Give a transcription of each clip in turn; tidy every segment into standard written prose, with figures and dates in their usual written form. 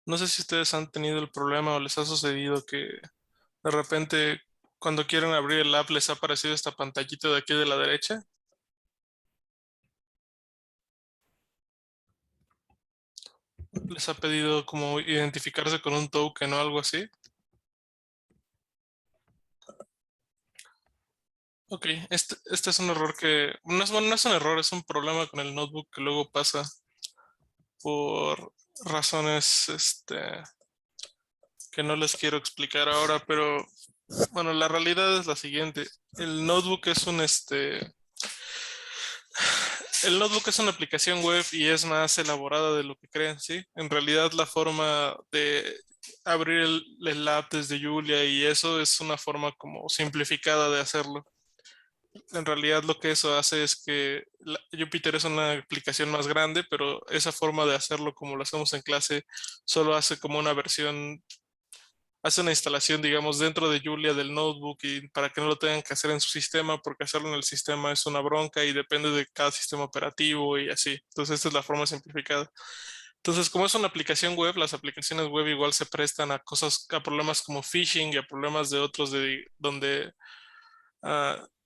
No sé si ustedes han tenido el problema o les ha sucedido que de repente cuando quieren abrir el app les ha aparecido esta pantallita de aquí de la derecha. Les ha pedido como identificarse con un token o algo así. Ok, este es un error que, no es, bueno, no es un error, es un problema con el notebook que luego pasa por razones que no les quiero explicar ahora, pero bueno, la realidad es la siguiente. El notebook es el notebook es una aplicación web y es más elaborada de lo que creen, ¿sí? En realidad la forma de abrir el app desde Julia y eso es una forma como simplificada de hacerlo. En realidad lo que eso hace es que Jupyter es una aplicación más grande, pero esa forma de hacerlo como lo hacemos en clase solo hace como una versión, hace una instalación, digamos, dentro de Julia del notebook y para que no lo tengan que hacer en su sistema, porque hacerlo en el sistema es una bronca y depende de cada sistema operativo y así. Entonces esta es la forma simplificada. Entonces, como es una aplicación web, las aplicaciones web igual se prestan a cosas, a problemas como phishing y a problemas de otros de donde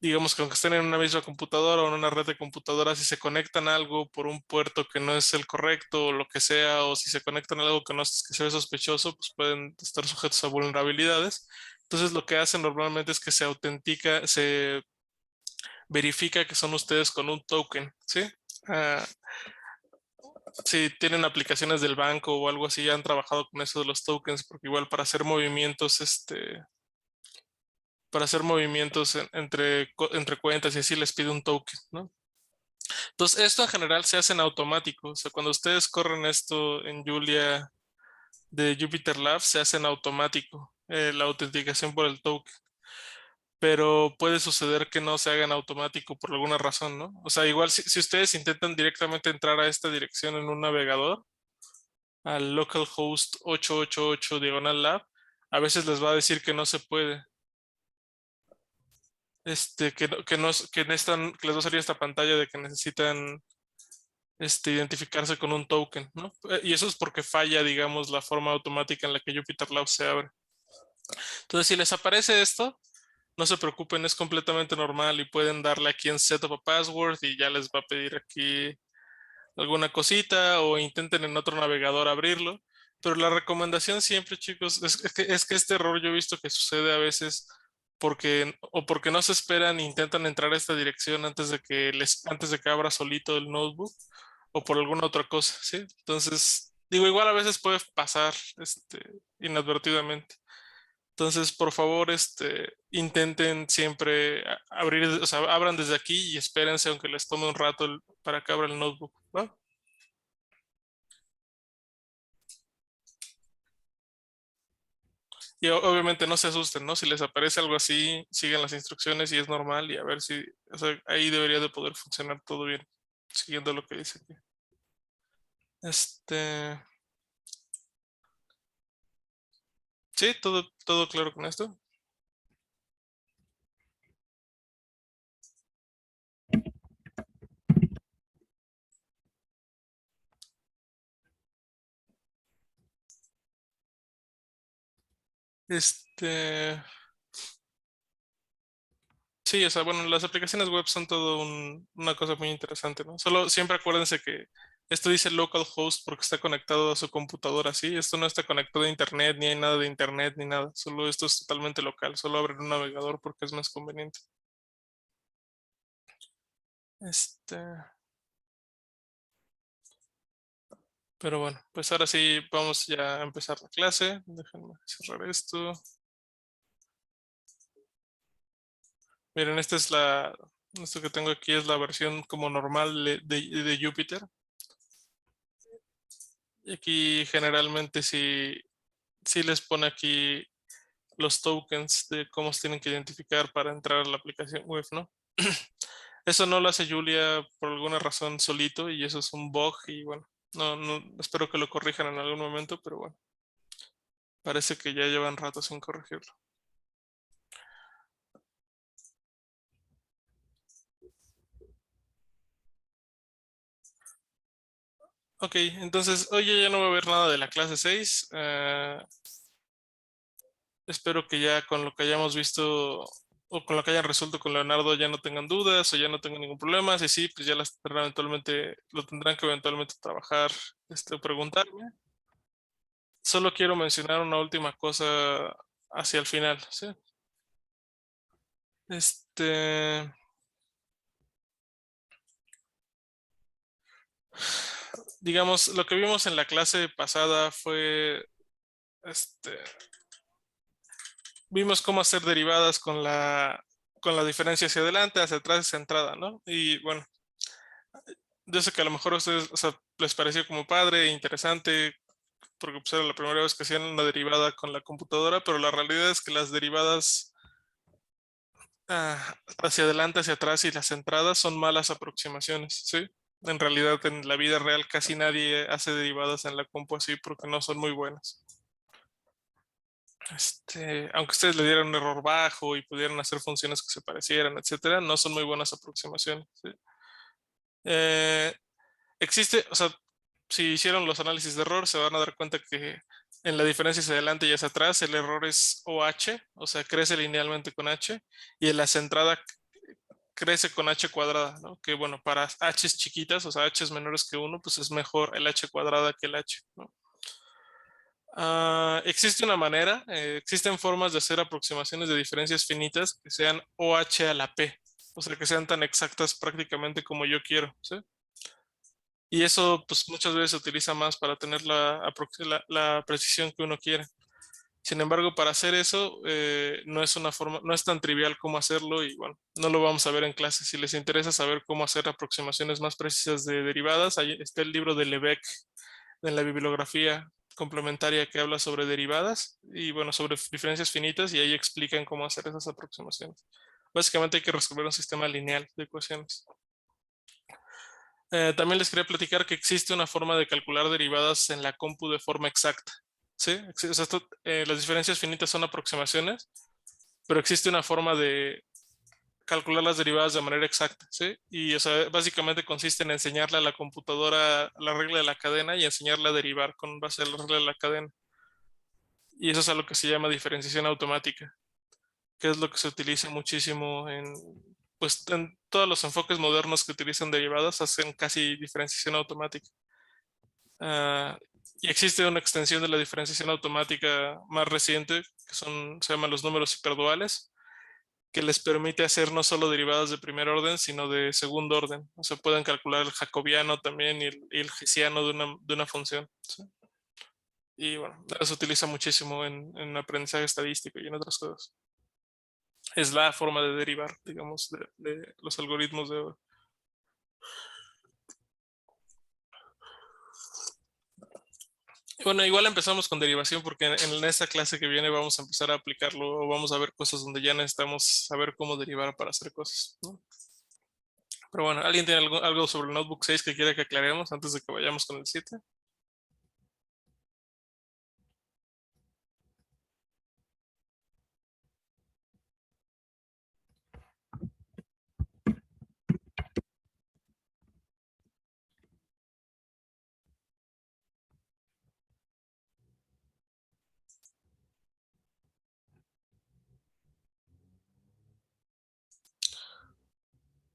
digamos que aunque estén en una misma computadora o en una red de computadoras, si se conectan a algo por un puerto que no es el correcto o lo que sea, o si se conectan a algo que no es, que se ve sospechoso, pues pueden estar sujetos a vulnerabilidades. Entonces lo que hacen normalmente es que se autentica, se verifica que son ustedes con un token, ¿sí? Ah, si tienen aplicaciones del banco o algo así, ya han trabajado con eso de los tokens, porque igual para hacer movimientos, para hacer movimientos entre cuentas y así les pide un token, ¿no? Entonces, esto en general se hace en automático. O sea, cuando ustedes corren esto en Julia de Jupyter Labs, se hace en automático la autenticación por el token. Pero puede suceder que no se haga en automático por alguna razón, ¿no? O sea, igual si ustedes intentan directamente entrar a esta dirección en un navegador, al localhost 888 diagonal lab, a veces les va a decir que no se puede. Que no, que necesitan, que les va a salir esta pantalla de que necesitan identificarse con un token, ¿no? Y eso es porque falla, digamos, la forma automática en la que Jupyter Labs se abre. Entonces, si les aparece esto, no se preocupen, es completamente normal y pueden darle aquí en Set up a Password y ya les va a pedir aquí alguna cosita o intenten en otro navegador abrirlo. Pero la recomendación siempre, chicos, es que este error yo he visto que sucede a veces porque no se esperan e intentan entrar a esta dirección antes de que abra solito el notebook o por alguna otra cosa, ¿sí? Entonces, digo, igual a veces puede pasar, inadvertidamente. Entonces, por favor, intenten siempre abrir, o sea, abran desde aquí y espérense aunque les tome un rato para que abra el notebook, ¿va? Y obviamente no se asusten, ¿no? Si les aparece algo así, sigan las instrucciones y es normal y a ver si, o sea, ahí debería de poder funcionar todo bien, siguiendo lo que dice aquí. Este, sí, todo claro con esto. Este, sí, o sea, bueno, las aplicaciones web son todo una cosa muy interesante, ¿no? Solo siempre acuérdense que esto dice localhost porque está conectado a su computadora, ¿sí? Esto no está conectado a internet, ni hay nada de internet, ni nada. Solo esto es totalmente local. Solo abren un navegador porque es más conveniente. Este, pero bueno, pues ahora sí vamos ya a empezar la clase. Déjenme cerrar esto. Miren, esto que tengo aquí es la versión como normal de Jupyter. Y aquí generalmente sí les pone aquí los tokens de cómo se tienen que identificar para entrar a la aplicación web, ¿no? Eso no lo hace Julia por alguna razón solito y eso es un bug y bueno, no, espero que lo corrijan en algún momento, pero bueno, parece que ya llevan rato sin corregirlo. Ok, entonces hoy ya no va a haber nada de la clase 6. Espero que ya con lo que hayamos visto o con lo que hayan resuelto con Leonardo ya no tengan dudas o ya no tengan ningún problema. Si sí, pues ya las tendrán eventualmente, lo tendrán que eventualmente trabajar, o preguntarme. Solo quiero mencionar una última cosa hacia el final, ¿sí? Este, digamos, lo que vimos en la clase pasada fue, este, vimos cómo hacer derivadas con la diferencia hacia adelante, hacia atrás, hacia entrada, ¿no? Y bueno, yo sé que a lo mejor a ustedes, o sea, les pareció como padre, e interesante, porque pues era la primera vez que hacían una derivada con la computadora, pero la realidad es que las derivadas hacia adelante, hacia atrás y las entradas son malas aproximaciones, ¿sí? En realidad, en la vida real casi nadie hace derivadas en la compu así porque no son muy buenas. Aunque ustedes le dieran un error bajo y pudieran hacer funciones que se parecieran, etcétera, no son muy buenas aproximaciones, ¿sí? Eh, existe, o sea, si hicieron los análisis de error, se van a dar cuenta que en la diferencia hacia adelante y hacia atrás, el error es OH, o sea, crece linealmente con H, y en la centrada crece con H cuadrada, ¿no? Que bueno, para H's chiquitas, o sea, H's menores que uno, pues es mejor el H cuadrada que el H, ¿no? Existe una manera, existen formas de hacer aproximaciones de diferencias finitas que sean OH a la P, o sea, que sean tan exactas prácticamente como yo quiero, ¿sí? Y eso, pues muchas veces se utiliza más para tener la precisión que uno quiere. Sin embargo, para hacer eso, no es una forma, no es tan trivial como hacerlo y bueno, no lo vamos a ver en clase. Si les interesa saber cómo hacer aproximaciones más precisas de derivadas, ahí está el libro de Lebesgue en la bibliografía complementaria que habla sobre derivadas y bueno, sobre diferencias finitas y ahí explican cómo hacer esas aproximaciones. Básicamente hay que resolver un sistema lineal de ecuaciones. También les quería platicar que existe una forma de calcular derivadas en la compu de forma exacta. ¿Sí? O sea, las diferencias finitas son aproximaciones, pero existe una forma de calcular las derivadas de manera exacta, ¿sí? Y o sea, básicamente consiste en enseñarle a la computadora la regla de la cadena y enseñarle a derivar con base a la regla de la cadena. Y eso es algo que se llama diferenciación automática, que es lo que se utiliza muchísimo pues, en todos los enfoques modernos que utilizan derivadas, hacen casi diferenciación automática. Ah, y existe una extensión de la diferenciación automática más reciente, que se llaman los números hiperduales, que les permite hacer no solo derivadas de primer orden, sino de segundo orden. O sea, pueden calcular el jacobiano también y el hessiano de una función, ¿sí? Y bueno, eso se utiliza muchísimo en aprendizaje estadístico y en otras cosas. Es la forma de derivar, digamos, de los algoritmos de... Bueno, igual empezamos con derivación porque en esta clase que viene vamos a empezar a aplicarlo o vamos a ver cosas donde ya necesitamos saber cómo derivar para hacer cosas, ¿no? Pero bueno, ¿alguien tiene algo sobre el Notebook 6 que quiera que aclaremos antes de que vayamos con el 7?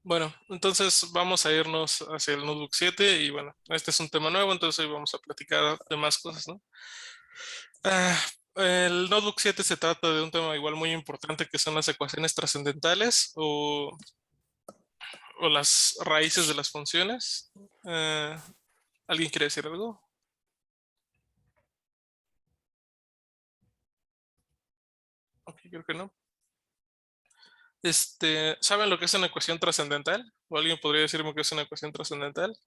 Bueno, entonces vamos a irnos hacia el Notebook 7 y bueno, este es un tema nuevo, entonces hoy vamos a platicar de más cosas, ¿no? Ah, el Notebook 7 se trata de un tema igual muy importante que son las ecuaciones trascendentales o las raíces de las funciones. Eh, ¿Alguien quiere decir algo? Ok, creo que no. ¿Saben lo que es una ecuación trascendental? ¿O alguien podría decirme qué es una ecuación trascendental?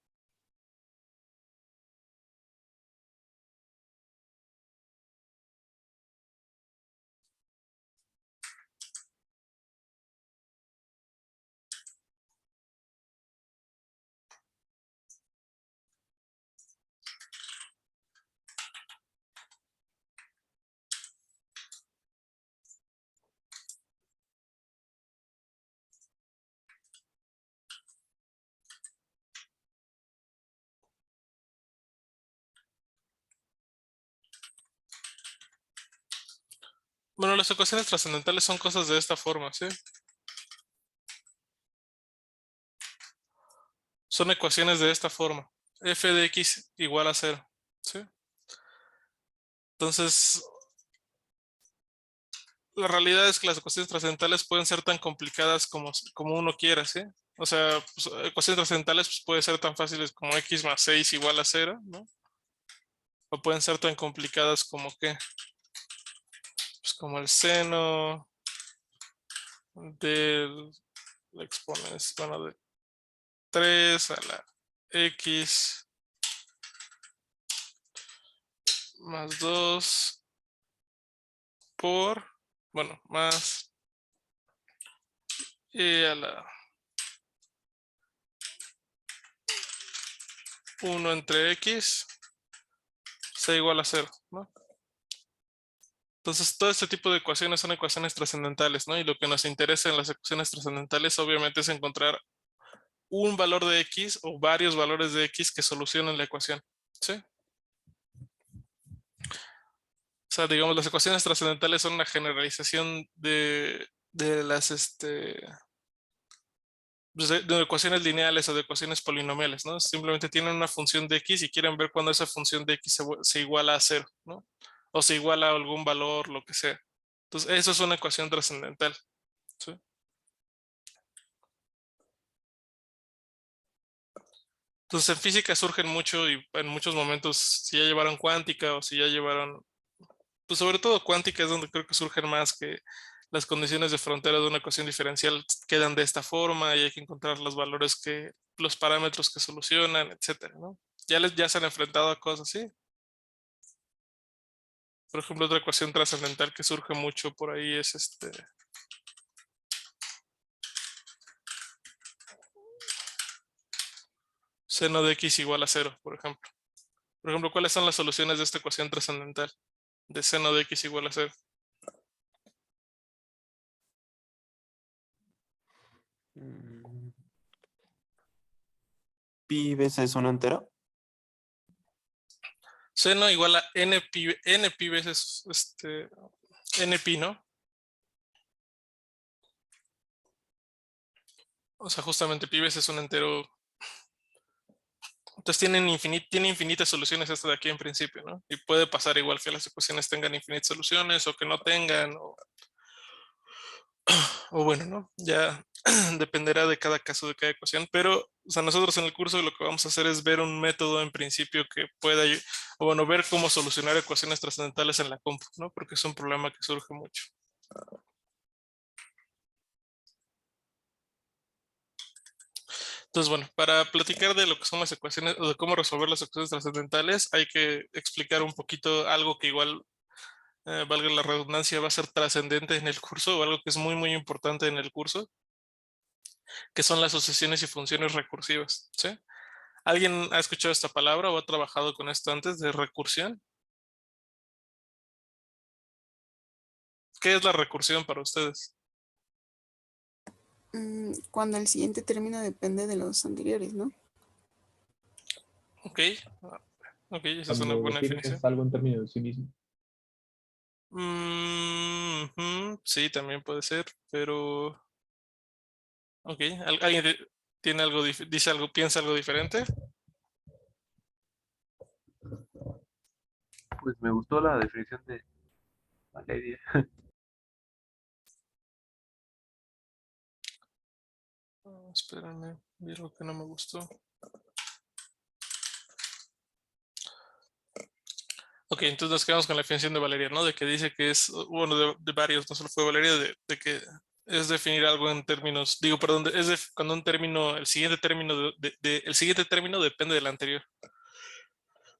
Bueno, las ecuaciones trascendentales son cosas de esta forma, ¿sí? Son ecuaciones de esta forma. F de x igual a 0, ¿sí? Entonces, la realidad es que las ecuaciones trascendentales pueden ser tan complicadas como uno quiera, ¿sí? O sea, pues, ecuaciones trascendentales pues, pueden ser tan fáciles como x más 6 igual a 0, ¿no? O pueden ser tan complicadas como que, pues como el seno del exponencial, bueno, de 3 a la x más 2 por, bueno, más y a la 1 entre x sea igual a 0, ¿no? Entonces, todo este tipo de ecuaciones son ecuaciones trascendentales, ¿no? Y lo que nos interesa en las ecuaciones trascendentales, obviamente, es encontrar un valor de x o varios valores de x que solucionen la ecuación, ¿sí? O sea, digamos, las ecuaciones trascendentales son una generalización de las, pues, de ecuaciones lineales o de ecuaciones polinomiales, ¿no? Simplemente tienen una función de x y quieren ver cuándo esa función de x se iguala a 0, ¿no? O se iguala a algún valor, lo que sea. Entonces, eso es una ecuación trascendental, ¿sí? Entonces, en física surgen mucho y en muchos momentos, si ya llevaron cuántica o si ya llevaron, pues sobre todo cuántica es donde creo que surgen más que las condiciones de frontera de una ecuación diferencial quedan de esta forma y hay que encontrar los valores que, los parámetros que solucionan, etcétera, ¿no? Ya se han enfrentado a cosas así. Por ejemplo, otra ecuación trascendental que surge mucho por ahí es seno de x igual a 0, por ejemplo. Por ejemplo, ¿cuáles son las soluciones de esta ecuación trascendental de seno de x igual a 0? Mm, Pi veces una entera. Seno igual a n pi veces n pi, ¿no? O sea, justamente pi veces un entero. Entonces tiene infinitas soluciones esto de aquí en principio, ¿no? Y puede pasar igual que las ecuaciones tengan infinitas soluciones o que no tengan, o bueno, ¿no? Ya dependerá de cada caso, de cada ecuación, pero, o sea, nosotros en el curso lo que vamos a hacer es ver un método en principio que pueda, o bueno, ver cómo solucionar ecuaciones trascendentales en la compu, ¿no? Porque es un problema que surge mucho. Entonces, bueno, para platicar de lo que son las ecuaciones o de cómo resolver las ecuaciones trascendentales, hay que explicar un poquito algo que igual, valga la redundancia, va a ser trascendente en el curso o algo que es muy, muy importante en el curso, que son las sucesiones y funciones recursivas, ¿sí? ¿Alguien ha escuchado esta palabra o ha trabajado con esto antes de recursión? ¿Qué es la recursión para ustedes? Cuando el siguiente término depende de los anteriores, ¿no? Ok, ok, esa es una Cuando buena definición. defines algo en términos de sí mismo. Sí, también puede ser, pero ok, ¿alguien tiene algo, dice algo, piensa algo diferente? Pues me gustó la definición de Valeria. Espérame, vi algo que no me gustó. Ok, entonces nos quedamos con la definición de Valeria, ¿no? De que dice que es, bueno, de varios, no solo fue Valeria, de que es definir algo en términos, digo, perdón, cuando un término, el siguiente término, el siguiente término depende del anterior.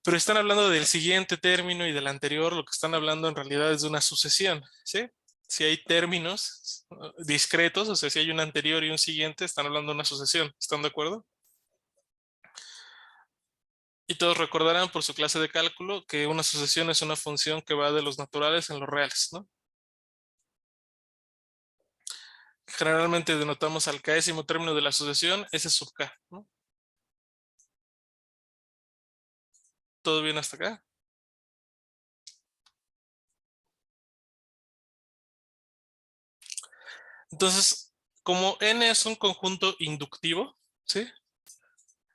Pero están hablando del siguiente término y del anterior, lo que están hablando en realidad es de una sucesión, ¿sí? Si hay términos discretos, o sea, si hay un anterior y un siguiente, están hablando de una sucesión, ¿están de acuerdo? Y todos recordarán por su clase de cálculo que una sucesión es una función que va de los naturales en los reales, ¿no? Generalmente denotamos al késimo término de la sucesión, S sub k, ¿no? ¿Todo bien hasta acá? Entonces, como n es un conjunto inductivo, ¿sí?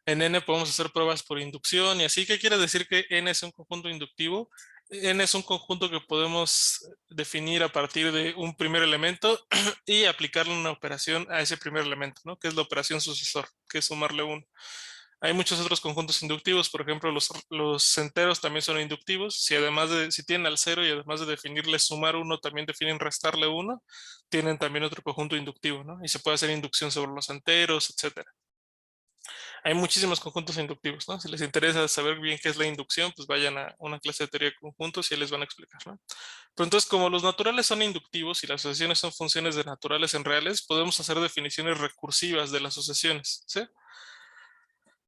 En n podemos hacer pruebas por inducción y así. ¿Qué quiere decir que n es un conjunto inductivo? N es un conjunto que podemos definir a partir de un primer elemento y aplicarle una operación a ese primer elemento, ¿no? Que es la operación sucesor, que es sumarle uno. Hay muchos otros conjuntos inductivos, por ejemplo, los enteros también son inductivos. Si tienen al cero y además de definirle sumar uno, también definen restarle uno, tienen también otro conjunto inductivo, ¿no? Y se puede hacer inducción sobre los enteros, etcétera. Hay muchísimos conjuntos inductivos, ¿no? Si les interesa saber bien qué es la inducción, pues vayan a una clase de teoría de conjuntos y ahí les van a explicar, ¿no? Pero entonces, como los naturales son inductivos y las asociaciones son funciones de naturales en reales, podemos hacer definiciones recursivas de las asociaciones, ¿sí?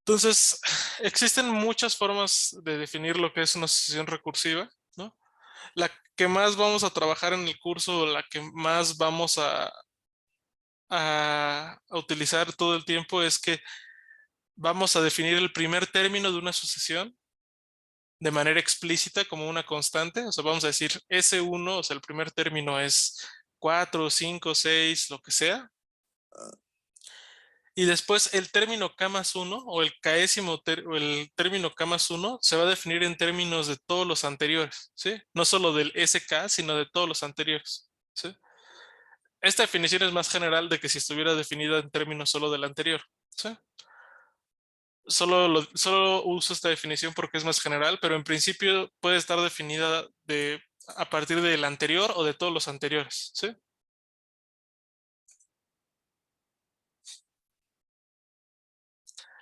Entonces, existen muchas formas de definir lo que es una asociación recursiva, ¿no? La que más vamos a trabajar en el curso, la que más vamos a utilizar todo el tiempo es que vamos a definir el primer término de una asociación de manera explícita como una constante. O sea, vamos a decir S1, o sea, el primer término es 4, 5, 6, lo que sea. Y después el término K más 1 o el o el término K más 1 se va a definir en términos de todos los anteriores, ¿sí? No solo del SK, sino de todos los anteriores, ¿sí? Esta definición es más general de que si estuviera definida en términos solo del anterior, ¿sí? Solo uso esta definición porque es más general, pero en principio puede estar definida a partir del anterior o de todos los anteriores, ¿sí?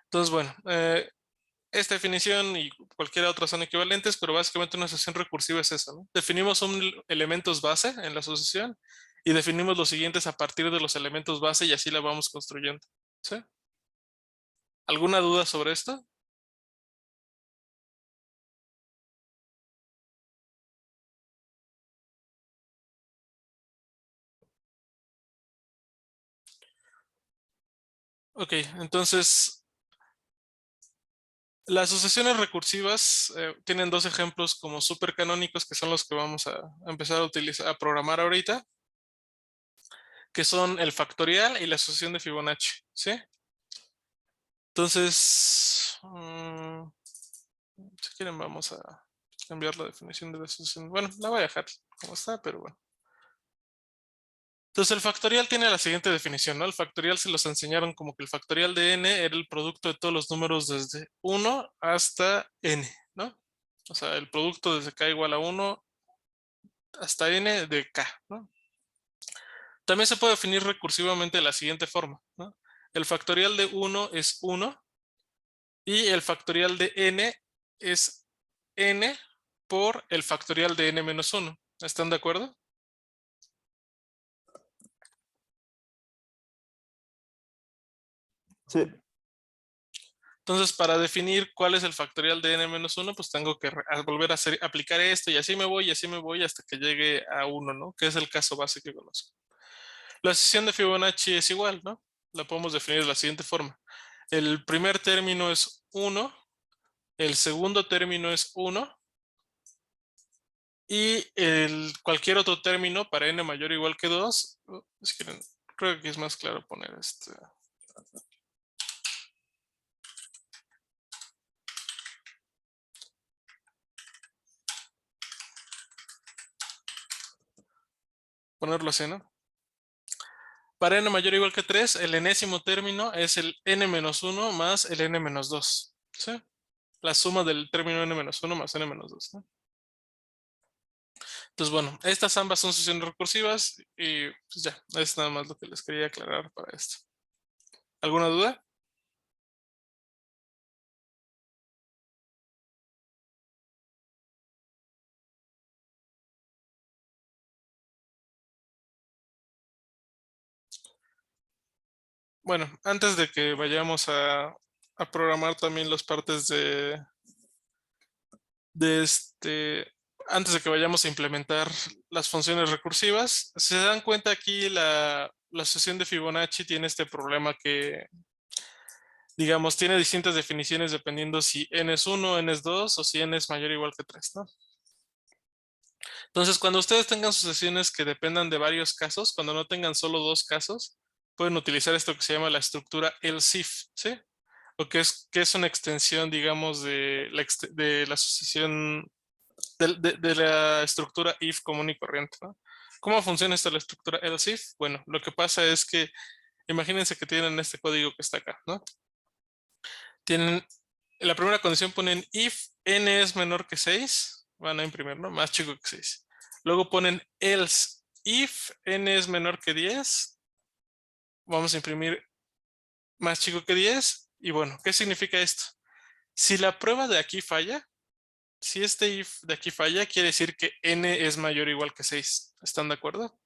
Entonces, bueno, esta definición y cualquier otra son equivalentes, pero básicamente una asociación recursiva es eso, ¿no? Definimos elementos base en la asociación y definimos los siguientes a partir de los elementos base y así la vamos construyendo, ¿sí? ¿Alguna duda sobre esto? Ok, entonces las asociaciones recursivas tienen dos ejemplos como supercanónicos que son los que vamos a empezar a utilizar, a programar ahorita, que son el factorial y la asociación de Fibonacci, ¿sí? Entonces, si quieren vamos a cambiar la definición de la asociación. Bueno, la voy a dejar como está, pero bueno. Entonces el factorial tiene la siguiente definición, ¿no? El factorial se los enseñaron como que el factorial de n era el producto de todos los números desde 1 hasta n, ¿no? O sea, el producto desde k igual a 1 hasta n de k, ¿no? También se puede definir recursivamente de la siguiente forma, ¿no? El factorial de 1 es 1 y el factorial de n es n por el factorial de n menos 1. ¿Están de acuerdo? Sí. Entonces, para definir cuál es el factorial de n-1, pues tengo que volver a aplicar esto y así me voy hasta que llegue a 1, ¿no? Que es el caso base que conozco. La asociación de Fibonacci es igual, ¿no? La podemos definir de la siguiente forma. El primer término es 1, el segundo término es 1 y cualquier otro término para n mayor o igual que 2, si quieren, creo que es más claro poner este. Ponerlo así, ¿no? Para n mayor o igual que 3, el enésimo término es el n-1 más el n-2. ¿Sí? La suma del término n-1 más n-2. ¿No? Entonces, bueno, estas ambas son sucesiones recursivas y pues ya, es nada más lo que les quería aclarar para esto. ¿Alguna duda? Bueno, antes de que vayamos a programar también las partes antes de que vayamos a implementar las funciones recursivas, se dan cuenta aquí la asociación de Fibonacci tiene este problema que, digamos, tiene distintas definiciones dependiendo si n es 1, n es 2 o si n es mayor o igual que 3, ¿no? Entonces, cuando ustedes tengan sucesiones que dependan de varios casos, cuando no tengan solo dos casos, pueden utilizar esto que se llama la estructura else if, ¿sí? O que es una extensión, digamos, de la sucesión, de la estructura if común y corriente, ¿no? ¿Cómo funciona esta la estructura else if? Bueno, lo que pasa es que, imagínense que tienen este código que está acá, ¿no? Tienen, en la primera condición ponen if n es menor que 6, van a imprimir, ¿no? Más chico que 6. Luego ponen else if n es menor que 10, vamos a imprimir más chico que 10. Y bueno, ¿qué significa esto? Si la prueba de aquí falla, si este if de aquí falla, quiere decir que n es mayor o igual que 6. ¿Están de acuerdo?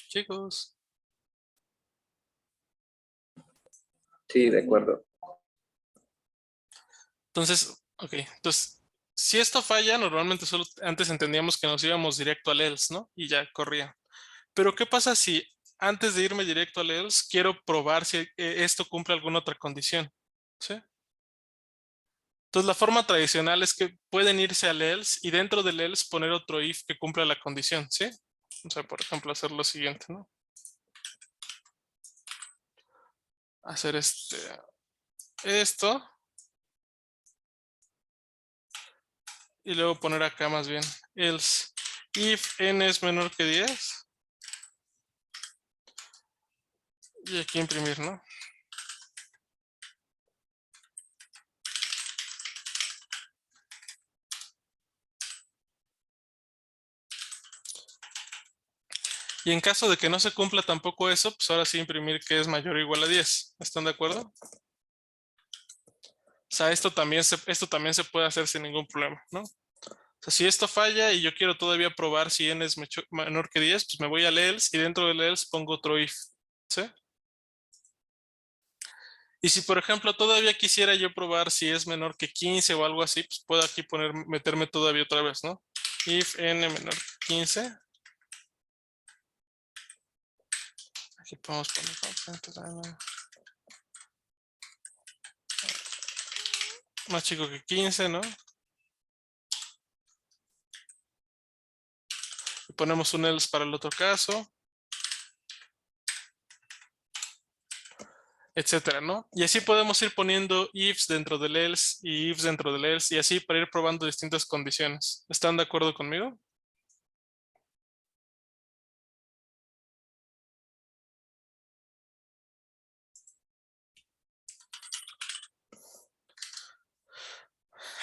Chicos. Sí, de acuerdo. Entonces, ok. Entonces, si esto falla, normalmente solo antes entendíamos que nos íbamos directo al else, ¿no? Y ya corría. Pero ¿qué pasa si antes de irme directo al else quiero probar si esto cumple alguna otra condición? ¿Sí? Entonces la forma tradicional es que pueden irse al else y dentro del else poner otro if que cumpla la condición, ¿sí? O sea, por ejemplo, hacer lo siguiente, ¿no? Hacer esto y luego poner acá más bien else if n es menor que 10 y aquí imprimir, ¿no? Y en caso de que no se cumpla tampoco eso, pues ahora sí imprimir que es mayor o igual a 10. ¿Están de acuerdo? O sea, esto también se puede hacer sin ningún problema, ¿no? O sea, si esto falla y yo quiero todavía probar si n es menor que 10, pues me voy al else y dentro del else pongo otro if, ¿sí? Y si, por ejemplo, todavía quisiera yo probar si es menor que 15 o algo así, pues puedo aquí meterme todavía otra vez, ¿no? If n menor que 15. Aquí podemos poner más chico que 15, ¿no? Y ponemos un else para el otro caso, etcétera, ¿no? Y así podemos ir poniendo ifs dentro del else y ifs dentro del else y así para ir probando distintas condiciones. ¿Están de acuerdo conmigo?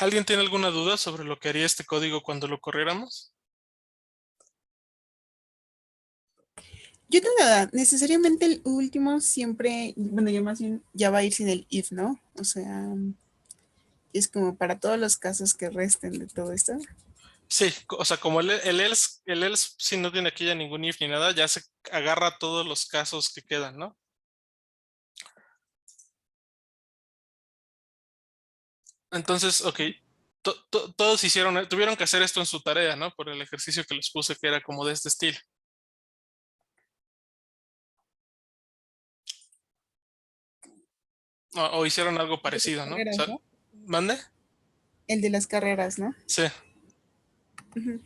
¿Alguien tiene alguna duda sobre lo que haría este código cuando lo corriéramos? Yo nada, necesariamente el último siempre, bueno, yo más bien ya va a ir sin el if, ¿no? O sea, es como para todos los casos que resten de todo esto. Sí, o sea, como el else si no tiene aquí ya ningún if ni nada, ya se agarra todos los casos que quedan, ¿no? Entonces, ok, todos tuvieron que hacer esto en su tarea, ¿no? Por el ejercicio que les puse que era como de este estilo. O hicieron algo parecido, ¿no? O Carreras, sea, ¿no? ¿mande? El de las carreras, ¿no? Sí. Ujú.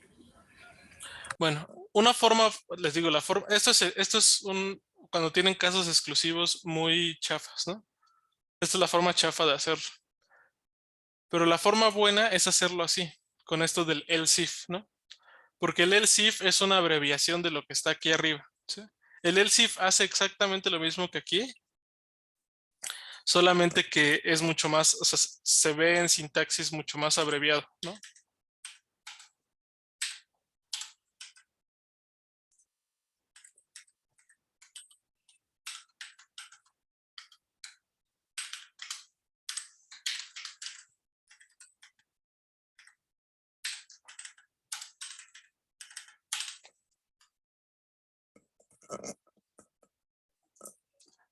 Bueno, una forma, les digo, esto es cuando tienen casos exclusivos muy chafas, ¿no? Esta es la forma chafa de hacerlo. Pero la forma buena es hacerlo así, con esto del else if, ¿no? Porque el else if es una abreviación de lo que está aquí arriba, ¿sí? El else if hace exactamente lo mismo que aquí, solamente que es mucho más, o sea, se ve en sintaxis mucho más abreviado, ¿no?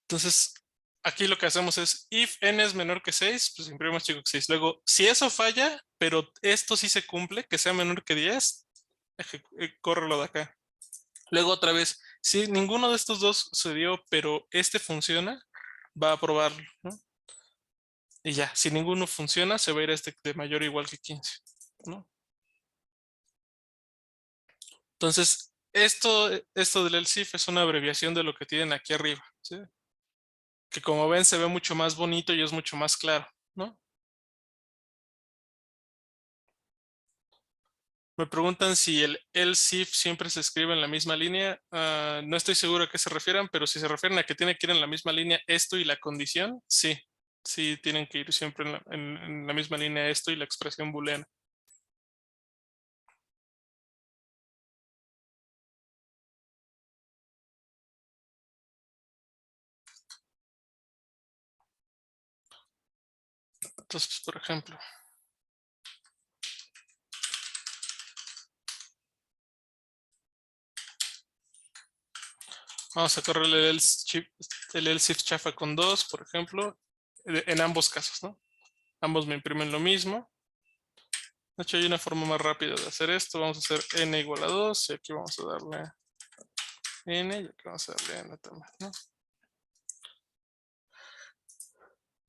Entonces, aquí lo que hacemos es, if n es menor que 6, pues siempre más chico que 6. Luego, si eso falla, pero esto sí se cumple, que sea menor que 10, córrelo de acá. Luego otra vez, si ninguno de estos dos se dio, pero este funciona, va a probarlo, ¿no? Y ya, si ninguno funciona, se va a ir a este de mayor o igual que 15, ¿no? Entonces, esto del ELSIF es una abreviación de lo que tienen aquí arriba, ¿sí? Que como ven se ve mucho más bonito y es mucho más claro, ¿no? Me preguntan si el ELSIF siempre se escribe en la misma línea. No estoy seguro a qué se refieran, pero si se refieren a que tiene que ir en la misma línea esto y la condición, sí. Sí, tienen que ir siempre en la misma línea esto y la expresión booleana. Entonces, por ejemplo, vamos a correr el ELSIF chafa con 2, por ejemplo, en ambos casos, ¿no? Ambos me imprimen lo mismo. De hecho, hay una forma más rápida de hacer esto. Vamos a hacer n igual a 2 y aquí vamos a darle n y aquí vamos a darle n también, ¿no?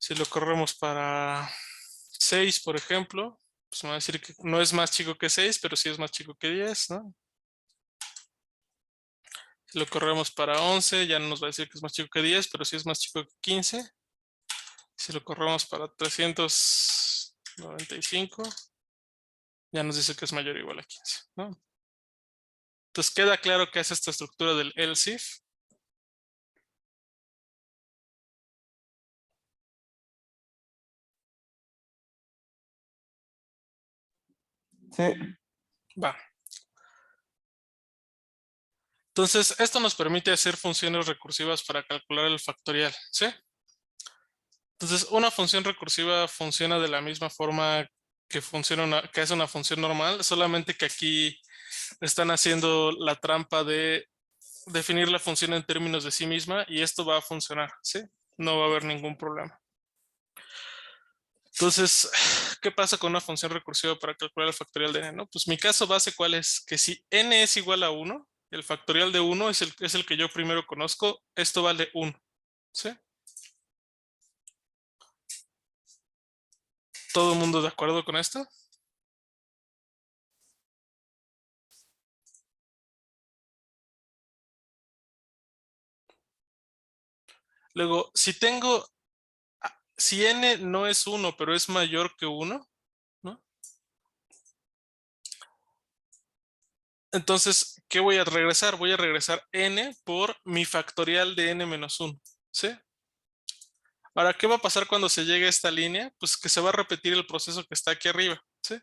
Si lo corremos para 6, por ejemplo, pues me va a decir que no es más chico que 6, pero sí es más chico que 10, ¿no? Si lo corremos para 11, ya no nos va a decir que es más chico que 10, pero sí es más chico que 15. Si lo corremos para 395, ya nos dice que es mayor o igual a 15, ¿no? Entonces queda claro que es esta estructura del ELSIF. Sí. Va. Entonces, esto nos permite hacer funciones recursivas para calcular el factorial, ¿sí? Entonces, una función recursiva funciona de la misma forma que que es una función normal, solamente que aquí están haciendo la trampa de definir la función en términos de sí misma y esto va a funcionar, ¿sí? No va a haber ningún problema. Entonces, ¿qué pasa con una función recursiva para calcular el factorial de n? ¿No? Pues mi caso base, ¿cuál es? Que si n es igual a 1, el factorial de 1 es el que yo primero conozco, esto vale 1, ¿sí? ¿Todo el mundo de acuerdo con esto? Luego, si n no es 1, pero es mayor que 1, ¿no? Entonces, ¿qué voy a regresar? Voy a regresar n por mi factorial de n menos 1, ¿sí? Ahora, ¿qué va a pasar cuando se llegue a esta línea? Pues que se va a repetir el proceso que está aquí arriba, ¿sí?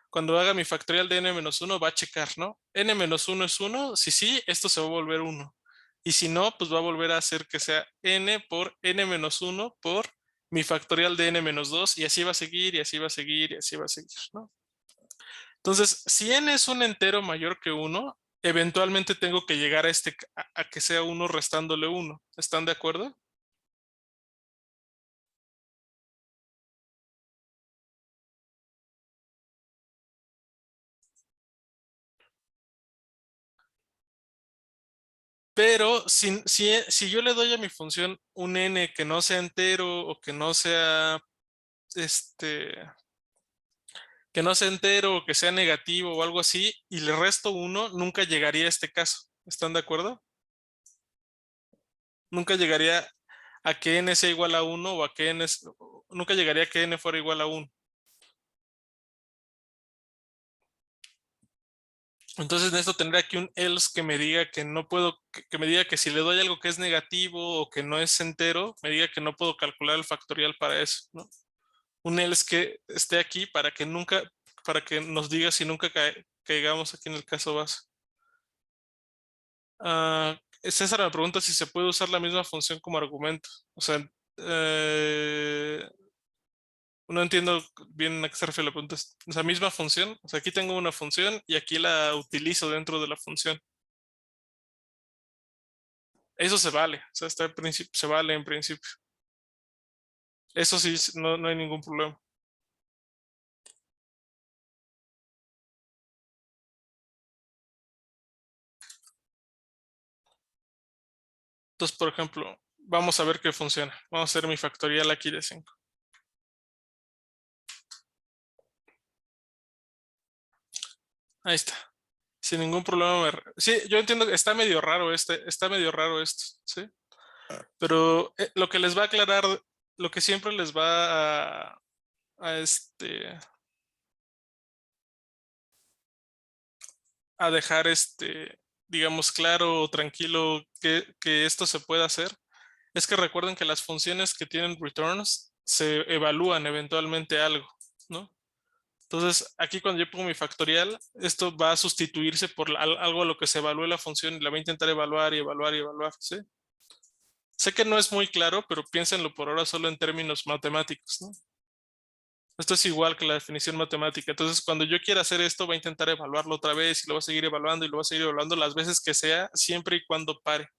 Cuando haga mi factorial de n menos 1 va a checar, ¿no? n menos 1 es 1, si sí, esto se va a volver 1. Y si no, pues va a volver a hacer que sea n por n menos 1 por mi factorial de n menos 2 y así va a seguir, y así va a seguir, y así va a seguir, ¿no? Entonces, si n es un entero mayor que 1, eventualmente tengo que llegar a que sea 1 restándole 1. ¿Están de acuerdo? Pero si yo le doy a mi función un n que no sea entero o este, que no sea entero o que sea negativo o algo así, y le resto 1, nunca llegaría a este caso. ¿Están de acuerdo? Nunca llegaría a que n sea igual a 1 o nunca llegaría a que n fuera igual a 1. Entonces en esto tendría aquí un else que me diga que no puedo, que me diga que si le doy algo que es negativo o que no es entero, me diga que no puedo calcular el factorial para eso, ¿no? Un else que esté aquí para que nos diga si nunca caigamos aquí en el caso base. César me pregunta si se puede usar la misma función como argumento. O sea, no entiendo bien a qué se refiere la pregunta. O sea, misma función. O sea, aquí tengo una función y aquí la utilizo dentro de la función. Eso se vale. O sea, se vale en principio. Eso sí, no hay ningún problema. Entonces, por ejemplo, vamos a ver qué funciona. Vamos a hacer mi factorial aquí de 5. Ahí está. Sin ningún problema. Sí, yo entiendo que está medio raro está medio raro esto, ¿sí? Pero lo que les va a aclarar, lo que siempre les va a dejar digamos, claro o tranquilo que esto se puede hacer, es que recuerden que las funciones que tienen returns se evalúan eventualmente algo, ¿no? Entonces, aquí cuando yo pongo mi factorial, esto va a sustituirse por algo a lo que se evalúe la función y la va a intentar evaluar y evaluar y evaluar, ¿sí? Sé que no es muy claro, pero piénsenlo por ahora solo en términos matemáticos, ¿no? Esto es igual que la definición matemática. Entonces, cuando yo quiera hacer esto, va a intentar evaluarlo otra vez y lo va a seguir evaluando y lo va a seguir evaluando las veces que sea, siempre y cuando pare.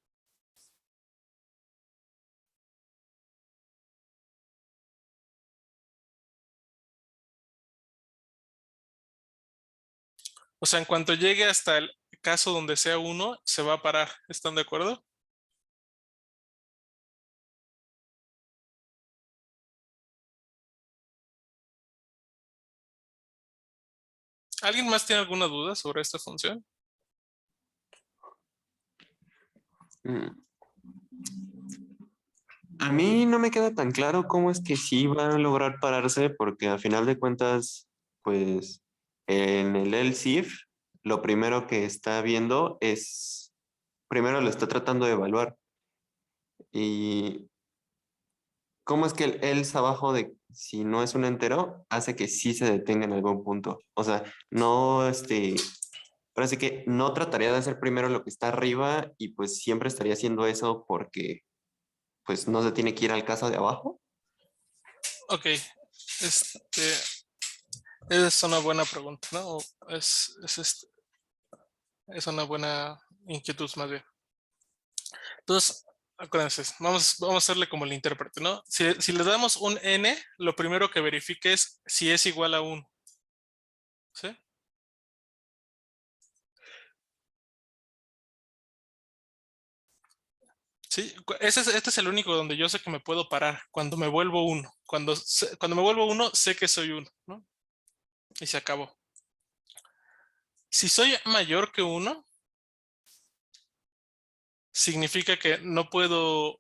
O sea, en cuanto llegue hasta el caso donde sea 1, se va a parar. ¿Están de acuerdo? ¿Alguien más tiene alguna duda sobre esta función? A mí no me queda tan claro cómo es que sí van a lograr pararse, porque a final de cuentas, pues en el else if, lo primero que está viendo es, primero lo está tratando de evaluar. Y cómo es que el else abajo de si no es un entero, hace que sí se detenga en algún punto. O sea, no, ahora sí que no trataría de hacer primero lo que está arriba y pues siempre estaría haciendo eso porque pues no se tiene que ir al caso de abajo. Ok. Es una buena pregunta, ¿no? Es una buena inquietud más bien. Entonces, acuérdense, vamos a hacerle como el intérprete, ¿no? Si le damos un n, lo primero que verifique es si es igual a 1. ¿Sí? Sí, este es el único donde yo sé que me puedo parar, cuando me vuelvo 1. Cuando me vuelvo 1, sé que soy 1, ¿no? Y se acabó. Si soy mayor que 1, significa que no puedo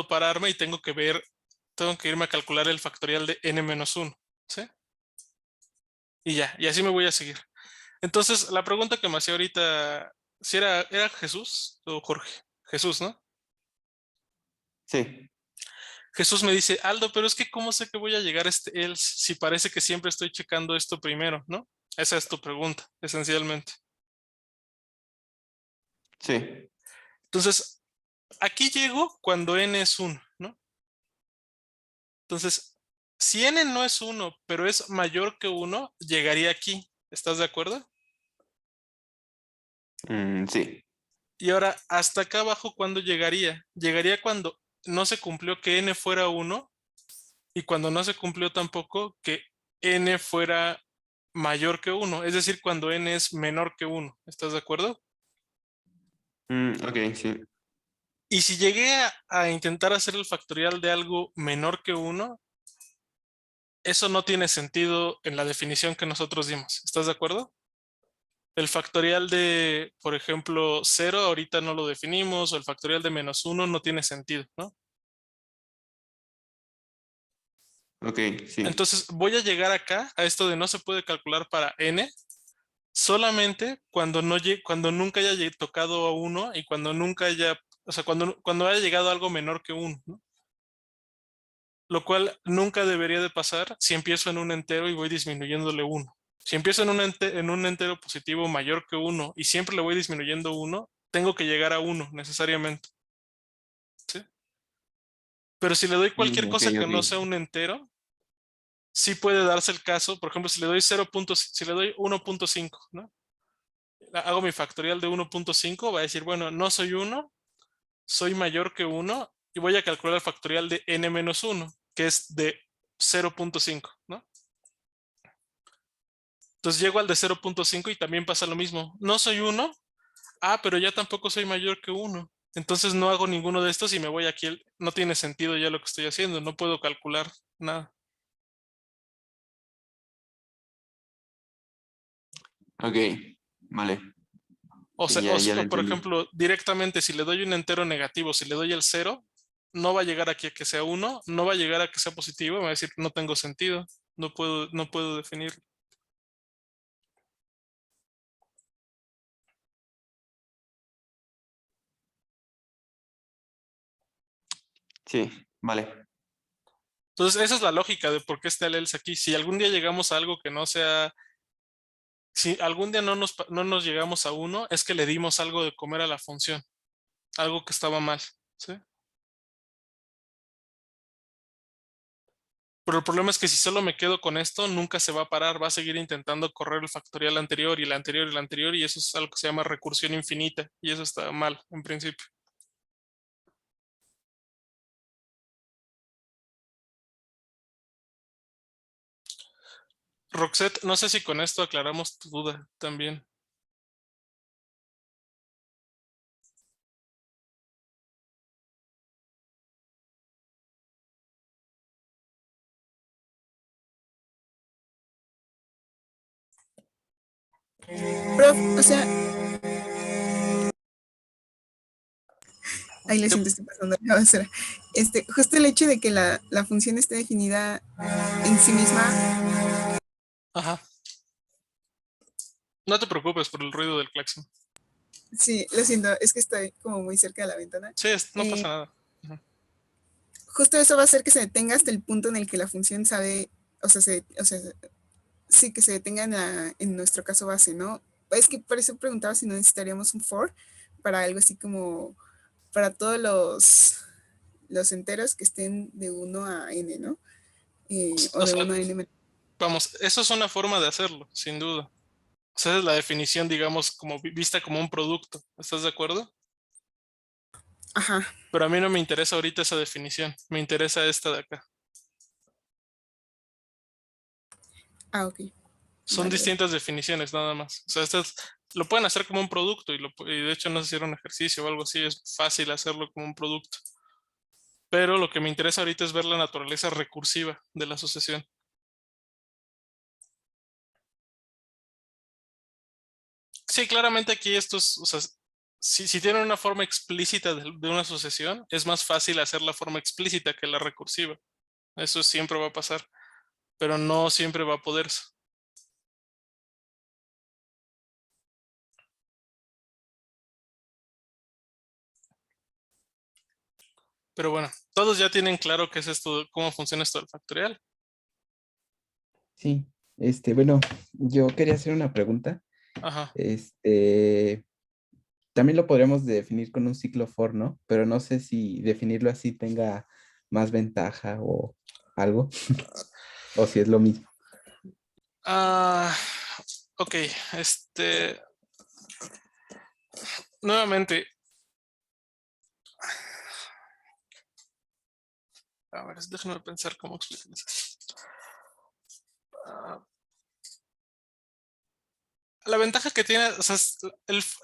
pararme y tengo que irme a calcular el factorial de n-1, ¿sí? Y ya, y así me voy a seguir. Entonces, la pregunta que me hacía ahorita, si era Jesús o Jorge. Jesús, ¿no? Sí. Jesús me dice, Aldo, pero es que ¿cómo sé que voy a llegar a este else si parece que siempre estoy checando esto primero, ¿no? Esa es tu pregunta, esencialmente. Sí. Entonces, aquí llego cuando n es 1, ¿no? Entonces, si n no es 1, pero es mayor que 1, llegaría aquí. ¿Estás de acuerdo? Sí. Y ahora, hasta acá abajo, ¿cuándo llegaría? Llegaría cuando no se cumplió que n fuera 1 y cuando no se cumplió tampoco que n fuera mayor que 1. Es decir, cuando n es menor que 1. ¿Estás de acuerdo? Ok, sí. Y si llegué a intentar hacer el factorial de algo menor que 1, eso no tiene sentido en la definición que nosotros dimos. ¿Estás de acuerdo? El factorial de, por ejemplo, 0 ahorita no lo definimos, o el factorial de -1 no tiene sentido, ¿no? Ok, sí. Entonces voy a llegar acá a esto de no se puede calcular para n solamente cuando nunca haya tocado a 1 y cuando nunca haya, o sea, cuando haya llegado a algo menor que 1, ¿no? Lo cual nunca debería de pasar si empiezo en un entero y voy disminuyéndole 1. Si empiezo en un entero positivo mayor que 1 y siempre le voy disminuyendo 1, tengo que llegar a 1 necesariamente. ¿Sí? Pero si le doy cualquier Ok, cosa que ok. no sea un entero, sí puede darse el caso, por ejemplo, si le doy 1.5, ¿no? Hago mi factorial de 1.5, va a decir, bueno, no soy 1, soy mayor que 1 y voy a calcular el factorial de n-1, que es de 0.5, ¿no? Entonces llego al de 0.5 y también pasa lo mismo. No soy 1, pero ya tampoco soy mayor que 1. Entonces no hago ninguno de estos y me voy aquí. No tiene sentido ya lo que estoy haciendo. No puedo calcular nada. Ok, vale. O Sí, sea, ya lo por entendí. ejemplo, directamente si le doy un entero negativo, si le doy el 0, no va a llegar aquí a que sea 1, no va a llegar a que sea positivo, me va a decir no tengo sentido, no puedo definir. Sí, vale. Entonces, esa es la lógica de por qué está el else aquí. Si algún día llegamos a algo que no sea, si algún día no nos llegamos a 1, es que le dimos algo de comer a la función, algo que estaba mal, ¿sí? Pero el problema es que si solo me quedo con esto, nunca se va a parar, va a seguir intentando correr el factorial anterior y el anterior y el anterior, y eso es algo que se llama recursión infinita, y eso está mal en principio. Roxette, no sé si con esto aclaramos tu duda también. Prof, o sea, ahí le siento, estoy pasando la basura. Justo el hecho de que la función esté definida en sí misma. Ajá. No te preocupes por el ruido del claxon. Sí, lo siento, es que estoy como muy cerca de la ventana. Sí, no pasa nada. Ajá. Justo eso va a hacer que se detenga hasta el punto en el que la función sabe, sí, que se detenga en nuestro caso base, ¿no? Es que por eso preguntaba si no necesitaríamos un for para algo así como para todos los enteros que estén de 1 a n, ¿no? O O de sea, 1 a n. vamos, eso es una forma de hacerlo, sin duda. O sea, esa es la definición, digamos, como vista como un producto. ¿Estás de acuerdo? Ajá. Pero a mí no me interesa ahorita esa definición. Me interesa esta de acá. Ah, ok. Son Vale, vale. distintas definiciones nada más. O sea, lo pueden hacer como un producto y de hecho no sé si era un ejercicio o algo así. Es fácil hacerlo como un producto. Pero lo que me interesa ahorita es ver la naturaleza recursiva de la asociación. Sí, claramente aquí estos, o sea, si tienen una forma explícita de una asociación, es más fácil hacer la forma explícita que la recursiva. Eso siempre va a pasar, pero no siempre va a poderse. Pero bueno, todos ya tienen claro qué es esto, cómo funciona esto del factorial. Sí, bueno, yo quería hacer una pregunta. Ajá. Este, también lo podríamos definir con un ciclo for, ¿no? Pero no sé si definirlo así tenga más ventaja o algo, o si es lo mismo. Ok, nuevamente, a ver, déjenme pensar cómo explicarles esto. La ventaja que tiene, o sea,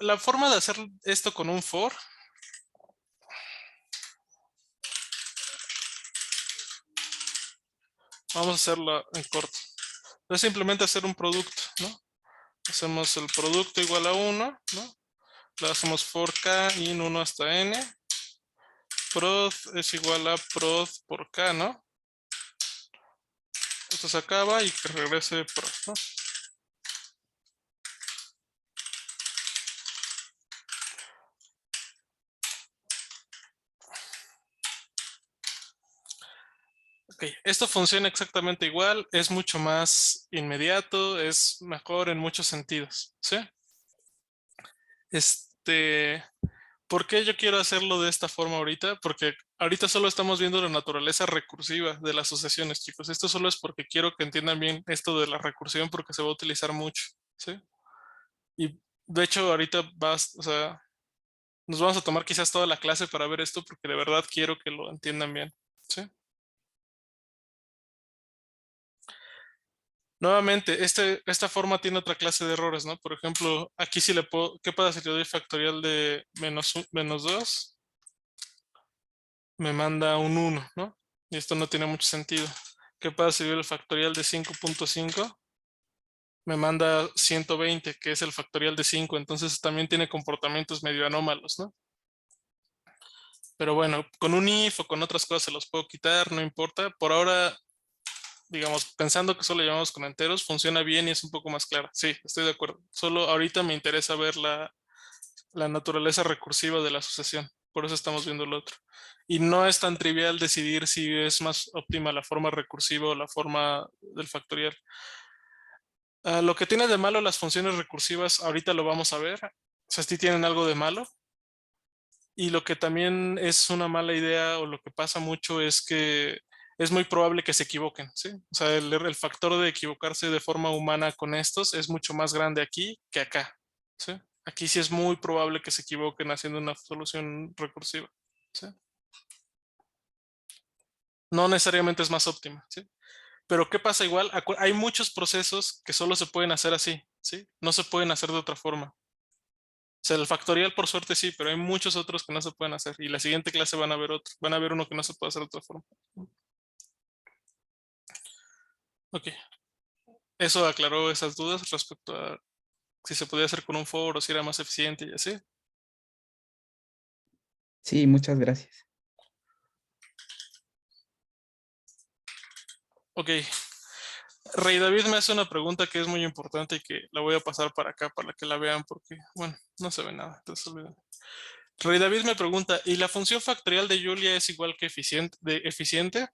la forma de hacer esto con un for. Vamos a hacerlo en corto. Es simplemente hacer un producto, ¿no? Hacemos el producto igual a 1, ¿no? Le hacemos for k in 1 hasta n. Prod es igual a prod por k, ¿no? Esto se acaba y que regrese prod, ¿no? Ok, esto funciona exactamente igual, es mucho más inmediato, es mejor en muchos sentidos, ¿sí? ¿Por qué yo quiero hacerlo de esta forma ahorita? Porque ahorita solo estamos viendo la naturaleza recursiva de las asociaciones, chicos. Esto solo es porque quiero que entiendan bien esto de la recursión porque se va a utilizar mucho, ¿sí? Y de hecho ahorita o sea, nos vamos a tomar quizás toda la clase para ver esto porque de verdad quiero que lo entiendan bien, ¿sí? Nuevamente, esta forma tiene otra clase de errores, ¿no? Por ejemplo, aquí sí le puedo, ¿qué pasa si le doy factorial de menos 2? Me manda un 1, ¿no? Y esto no tiene mucho sentido. ¿Qué pasa si doy el factorial de 5.5? Me manda 120, que es el factorial de 5, entonces también tiene comportamientos medio anómalos, ¿no? Pero bueno, con un if o con otras cosas se los puedo quitar, no importa. Por ahora, digamos, pensando que solo llamamos con enteros, funciona bien y es un poco más clara. Sí, estoy de acuerdo. Solo ahorita me interesa ver la naturaleza recursiva de la asociación. Por eso estamos viendo el otro. Y no es tan trivial decidir si es más óptima la forma recursiva o la forma del factorial. Lo que tiene de malo las funciones recursivas, ahorita lo vamos a ver. O sea, sí tienen algo de malo. Y lo que también es una mala idea o lo que pasa mucho es que es muy probable que se equivoquen, ¿sí? O sea, el factor de equivocarse de forma humana con estos es mucho más grande aquí que acá, ¿sí? Aquí sí es muy probable que se equivoquen haciendo una solución recursiva, ¿sí? No necesariamente es más óptima, ¿sí? Pero ¿qué pasa igual? Hay muchos procesos que solo se pueden hacer así, ¿sí? No se pueden hacer de otra forma. O sea, el factorial por suerte sí, pero hay muchos otros que no se pueden hacer. Y la siguiente clase van a ver otro. Van a ver uno que no se puede hacer de otra forma. Ok. Eso aclaró esas dudas respecto a si se podía hacer con un for o si era más eficiente y así. Sí, muchas gracias. Ok. Rey David me hace una pregunta que es muy importante y que la voy a pasar para acá para que la vean porque, bueno, no se ve nada. Entonces olviden. Rey David me pregunta, ¿y la función factorial de Julia es igual que eficiente?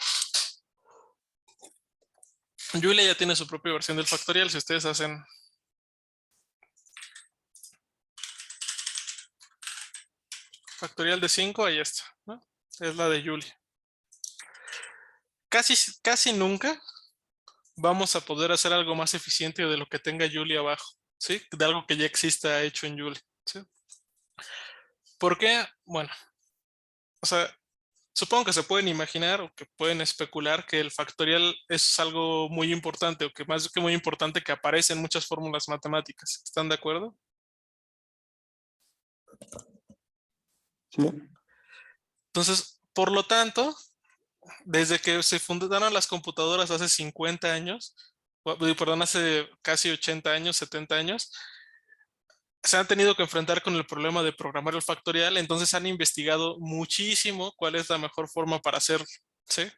Julia ya tiene su propia versión del factorial. Si ustedes hacen factorial de 5, ahí está, ¿no? Es la de Julia. Casi nunca vamos a poder hacer algo más eficiente de lo que tenga Julia abajo, ¿sí? De algo que ya exista hecho en Julia, ¿sí? ¿Por qué? Bueno, o sea, supongo que se pueden imaginar o que pueden especular que el factorial es algo muy importante o que más que muy importante que aparece en muchas fórmulas matemáticas. ¿Están de acuerdo? Sí. Entonces, por lo tanto, desde que se fundaron las computadoras hace 50 años, perdón, hace casi 80 años, 70 años, se han tenido que enfrentar con el problema de programar el factorial, entonces han investigado muchísimo cuál es la mejor forma para hacerlo, ¿sí?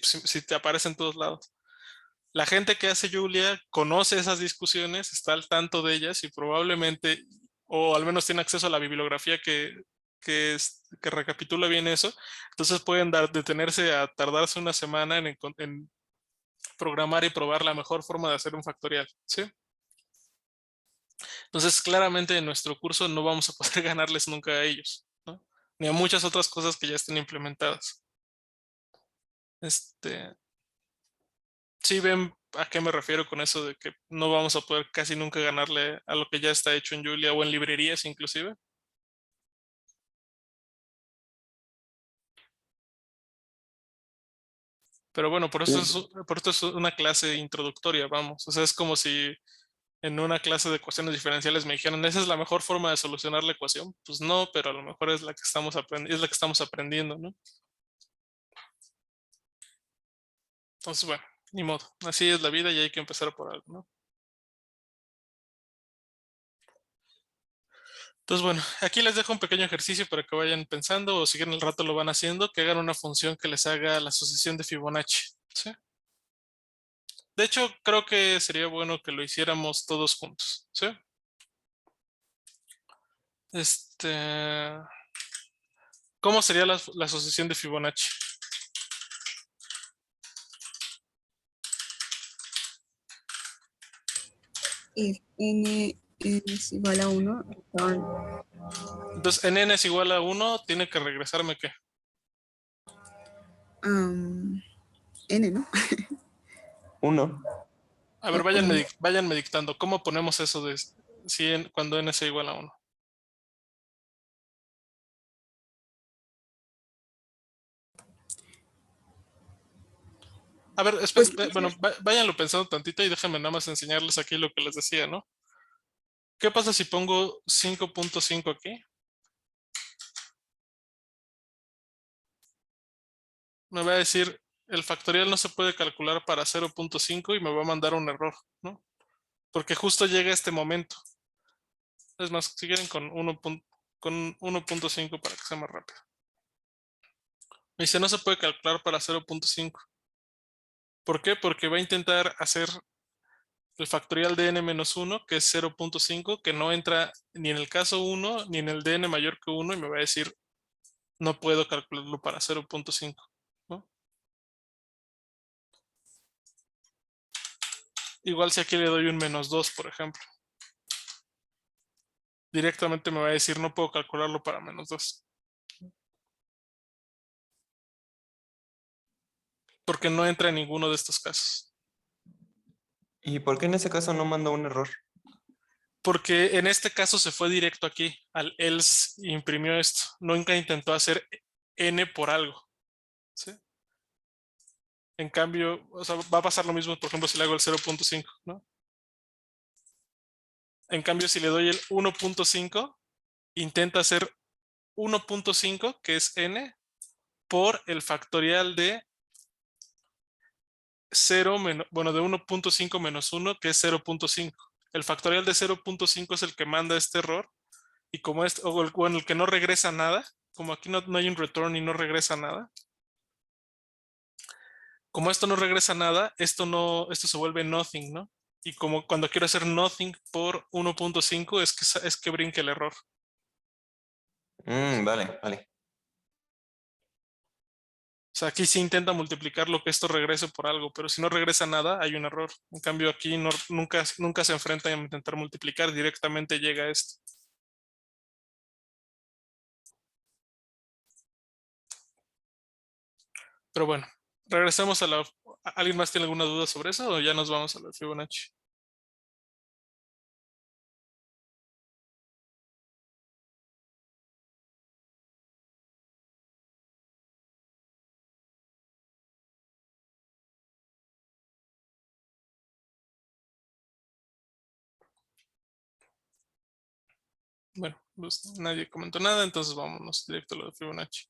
Si te aparece en todos lados. La gente que hace Julia conoce esas discusiones, está al tanto de ellas y probablemente, o al menos tiene acceso a la bibliografía que recapitula bien eso, entonces pueden detenerse a tardarse una semana en programar y probar la mejor forma de hacer un factorial, ¿sí? Entonces, claramente en nuestro curso no vamos a poder ganarles nunca a ellos, ¿no? Ni a muchas otras cosas que ya estén implementadas. ¿Sí ven a qué me refiero con eso de que no vamos a poder casi nunca ganarle a lo que ya está hecho en Julia o en librerías inclusive? Pero bueno, por esto es una clase introductoria, vamos. O sea, es como si en una clase de ecuaciones diferenciales me dijeran, ¿esa es la mejor forma de solucionar la ecuación? Pues no, pero a lo mejor es la que estamos aprendiendo, ¿no? Entonces, bueno, ni modo. Así es la vida y hay que empezar por algo, ¿no? Entonces, bueno, aquí les dejo un pequeño ejercicio para que vayan pensando o si en el rato lo van haciendo, que hagan una función que les haga la asociación de Fibonacci, ¿sí? De hecho, creo que sería bueno que lo hiciéramos todos juntos, ¿sí? ¿Cómo sería la asociación de Fibonacci? If n es igual a 1, return Entonces, en n es igual a 1, tiene que regresarme ¿qué? n, ¿no? 1. A ver, Ok. váyanme dictando. ¿Cómo ponemos eso de cuando n sea igual a 1? A ver, Pues, bueno, váyanlo pensando tantito y déjenme nada más enseñarles aquí lo que les decía, ¿no? ¿Qué pasa si pongo 5.5 aquí? Me va a decir, el factorial no se puede calcular para 0.5 y me va a mandar un error, ¿no? Porque justo llega este momento. Es más, si quieren con 1.5 para que sea más rápido. Me dice, no se puede calcular para 0.5. ¿Por qué? Porque va a intentar hacer el factorial de n-1, que es 0.5, que no entra ni en el caso 1 ni en el de n mayor que 1, y me va a decir, no puedo calcularlo para 0.5, ¿no? Igual si aquí le doy un -2, por ejemplo, directamente me va a decir, no puedo calcularlo para -2. Porque no entra en ninguno de estos casos. ¿Y por qué en ese caso no mandó un error? Porque en este caso se fue directo aquí, al else, y imprimió esto. Nunca intentó hacer n por algo, ¿sí? En cambio, o sea, va a pasar lo mismo, por ejemplo, si le hago el 0.5, ¿no? En cambio, si le doy el 1.5, intenta hacer 1.5, que es n, por el factorial de 0 bueno, de 1.5 menos 1, que es 0.5. El factorial de 0.5 es el que manda este error, y como es, o el que no regresa nada, como aquí no hay un return y no regresa nada, como esto no regresa nada, esto se vuelve nothing, ¿no? Y como cuando quiero hacer nothing por 1.5 es que brinque el error. Vale, vale. O sea, aquí sí intenta multiplicar lo que esto regrese por algo, pero si no regresa nada, hay un error. En cambio, aquí nunca se enfrenta a intentar multiplicar, directamente llega a esto. Pero bueno, regresemos a la... ¿Alguien más tiene alguna duda sobre eso o ya nos vamos a la Fibonacci? Bueno, pues nadie comentó nada, entonces vámonos directo a lo de Fibonacci.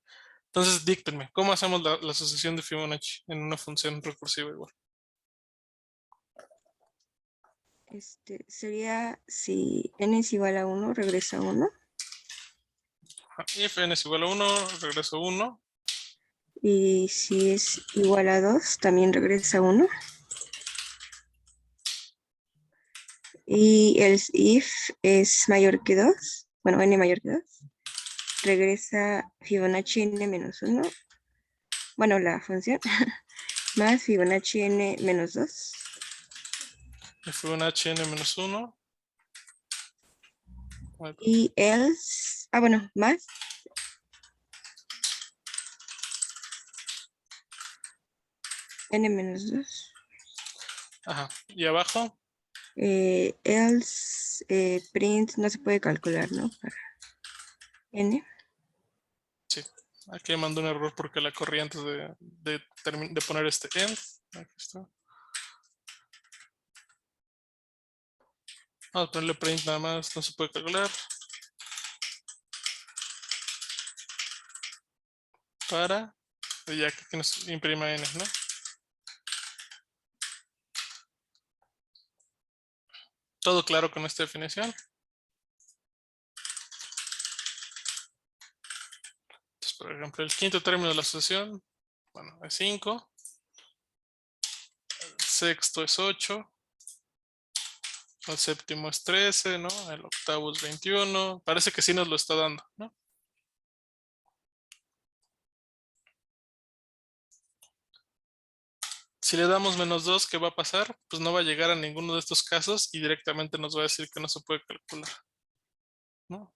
Entonces, díctenme, ¿cómo hacemos la asociación de Fibonacci en una función recursiva igual? Sería si n es igual a 1, regresa 1. If n es igual a 1, regreso 1. Y si es igual a 2, también regresa 1. Y el if es mayor que 2, bueno, n mayor que 2, regresa Fibonacci n menos 1, bueno, la función, más Fibonacci n menos 2. Fibonacci n menos 1. Y else, bueno, más n menos 2. Ajá, y abajo. Else print no se puede calcular, ¿no? Para n. Sí, aquí mandó un error porque la corrí antes de poner este end. Aquí está. Vamos a ponerle print nada más, no se puede calcular. Para, ya que nos imprima n, ¿no? Todo claro con esta definición. Entonces, por ejemplo, el quinto término de la asociación, bueno, es 5. El sexto es 8. El séptimo es 13, ¿no? El octavo es 21. Parece que sí nos lo está dando, ¿no? Si le damos -2, ¿qué va a pasar? Pues no va a llegar a ninguno de estos casos y directamente nos va a decir que no se puede calcular, ¿no?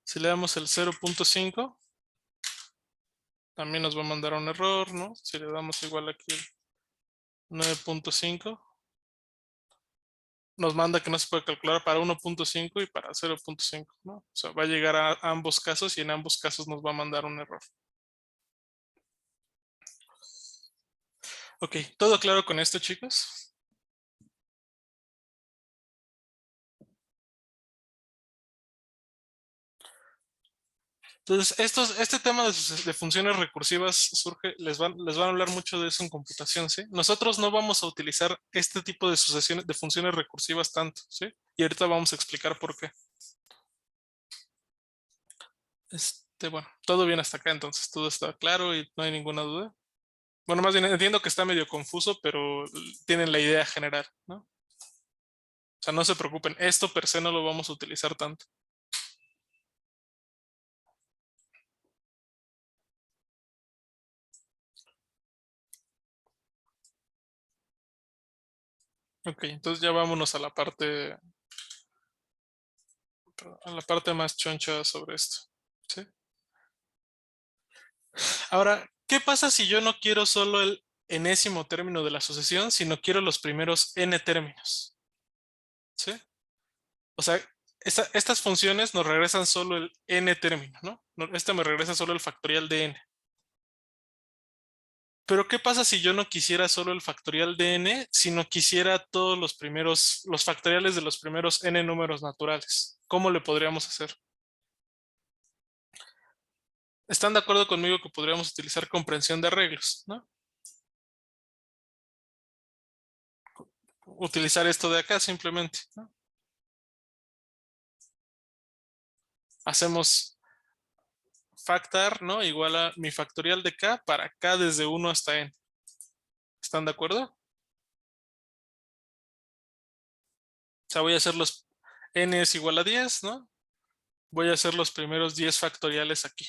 Si le damos el 0.5, también nos va a mandar un error, ¿no? Si le damos igual aquí el 9.5, nos manda que no se puede calcular para 1.5 y para 0.5, ¿no? O sea, va a llegar a ambos casos y en ambos casos nos va a mandar un error. Ok, ¿todo claro con esto, chicos? Entonces, este tema de funciones recursivas surge, les van a hablar mucho de eso en computación, ¿sí? Nosotros no vamos a utilizar este tipo de sucesiones, de funciones recursivas tanto, ¿sí? Y ahorita vamos a explicar por qué. Bueno, todo bien hasta acá, entonces todo está claro y no hay ninguna duda. Bueno, más bien entiendo que está medio confuso, pero tienen la idea general, ¿no? O sea, no se preocupen, esto per se no lo vamos a utilizar tanto. Ok, entonces ya vámonos a la parte más choncha sobre esto, ¿sí? Ahora, ¿qué pasa si yo no quiero solo el enésimo término de la sucesión, sino quiero los primeros n términos? ¿Sí? O sea, estas funciones nos regresan solo el n término, ¿no? Esta me regresa solo el factorial de n. Pero ¿qué pasa si yo no quisiera solo el factorial de n, sino quisiera todos los factoriales de los primeros n números naturales? ¿Cómo le podríamos hacer? ¿Están de acuerdo conmigo que podríamos utilizar comprensión de arreglos, ¿no? Utilizar esto de acá simplemente, ¿no? Hacemos factar, ¿no? Igual a mi factorial de k para k desde 1 hasta n. ¿Están de acuerdo? O sea, voy a hacer n es igual a 10, ¿no? Voy a hacer los primeros 10 factoriales aquí,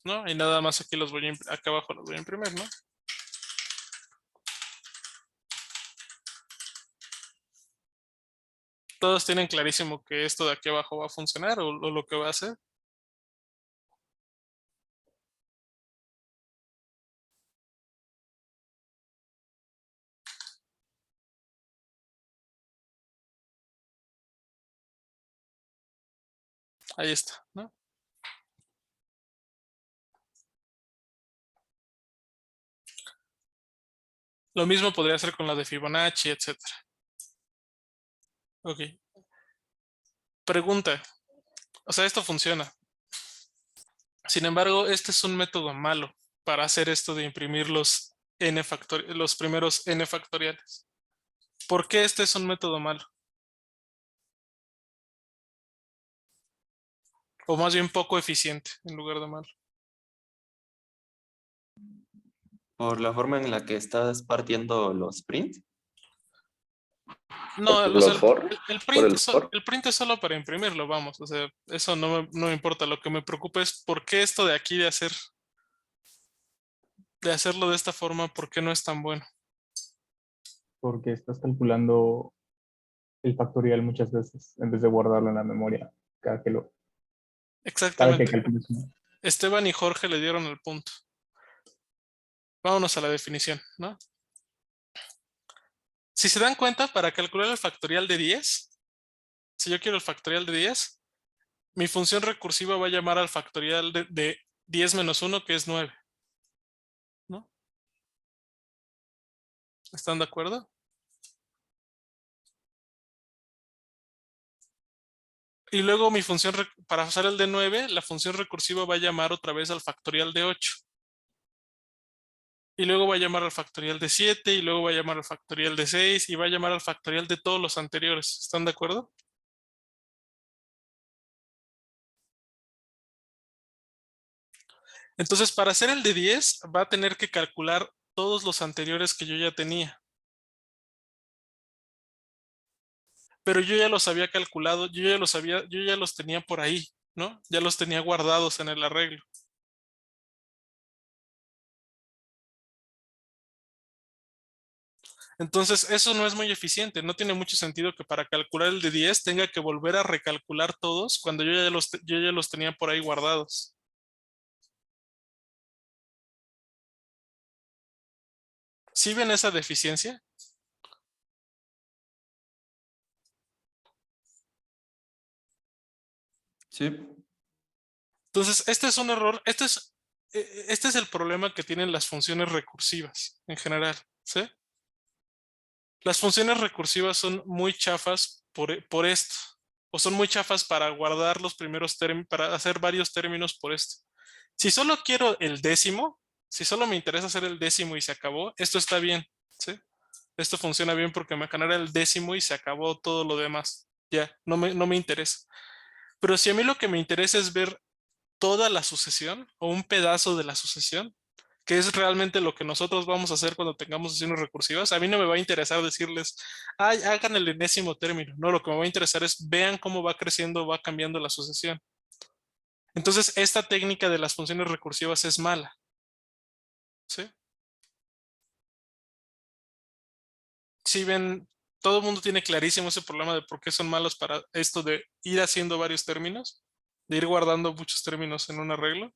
¿no? Y nada más aquí acá abajo los voy a imprimir, ¿no? Todos tienen clarísimo que esto de aquí abajo va a funcionar o lo que va a hacer. Ahí está, ¿no? Lo mismo podría hacer con la de Fibonacci, etcétera. Ok. Pregunta. O sea, esto funciona. Sin embargo, este es un método malo para hacer esto de imprimir los primeros n factoriales. ¿Por qué este es un método malo? O más bien poco eficiente en lugar de malo. Por la forma en la que estás partiendo los prints. No, o sea, ¿Los for? el ¿Por print el for? el print es solo para imprimirlo, vamos. O sea, eso no me importa. Lo que me preocupa es por qué esto de aquí de hacerlo de esta forma, ¿por qué no es tan bueno? Porque estás calculando el factorial muchas veces en vez de guardarlo en la memoria cada que Exactamente. calcules uno. Esteban y Jorge le dieron el punto. Vámonos a la definición, ¿no? Si se dan cuenta, para calcular el factorial de 10, si yo quiero el factorial de 10, mi función recursiva va a llamar al factorial de 10 menos 1, que es 9. ¿No? ¿Están de acuerdo? Y luego para usar el de 9, la función recursiva va a llamar otra vez al factorial de 8. Y luego va a llamar al factorial de 7, y luego va a llamar al factorial de 6, y va a llamar al factorial de todos los anteriores. ¿Están de acuerdo? Entonces, para hacer el de 10, va a tener que calcular todos los anteriores que yo ya tenía. Pero yo ya los había calculado, yo ya los tenía por ahí, ¿no? Ya los tenía guardados en el arreglo. Entonces, eso no es muy eficiente. No tiene mucho sentido que para calcular el de 10 tenga que volver a recalcular todos cuando yo ya los tenía por ahí guardados. ¿Sí ven esa deficiencia? Sí. Entonces, este es un error. este es el problema que tienen las funciones recursivas en general, ¿sí? Las funciones recursivas son muy chafas por esto, o son muy chafas para guardar los primeros términos, para hacer varios términos por esto. Si solo quiero el décimo, si solo me interesa hacer el décimo y se acabó, esto está bien, ¿sí? Esto funciona bien porque me genera el décimo y se acabó todo lo demás. Ya, no me interesa. Pero si a mí lo que me interesa es ver toda la sucesión o un pedazo de la sucesión, que es realmente lo que nosotros vamos a hacer cuando tengamos sesiones recursivas, a mí no me va a interesar decirles, ay, hagan el enésimo término. No, lo que me va a interesar es vean cómo va creciendo, va cambiando la sucesión. Entonces, esta técnica de las funciones recursivas es mala. ¿Sí? Si ven, todo el mundo tiene clarísimo ese problema de por qué son malos para esto de ir haciendo varios términos, de ir guardando muchos términos en un arreglo.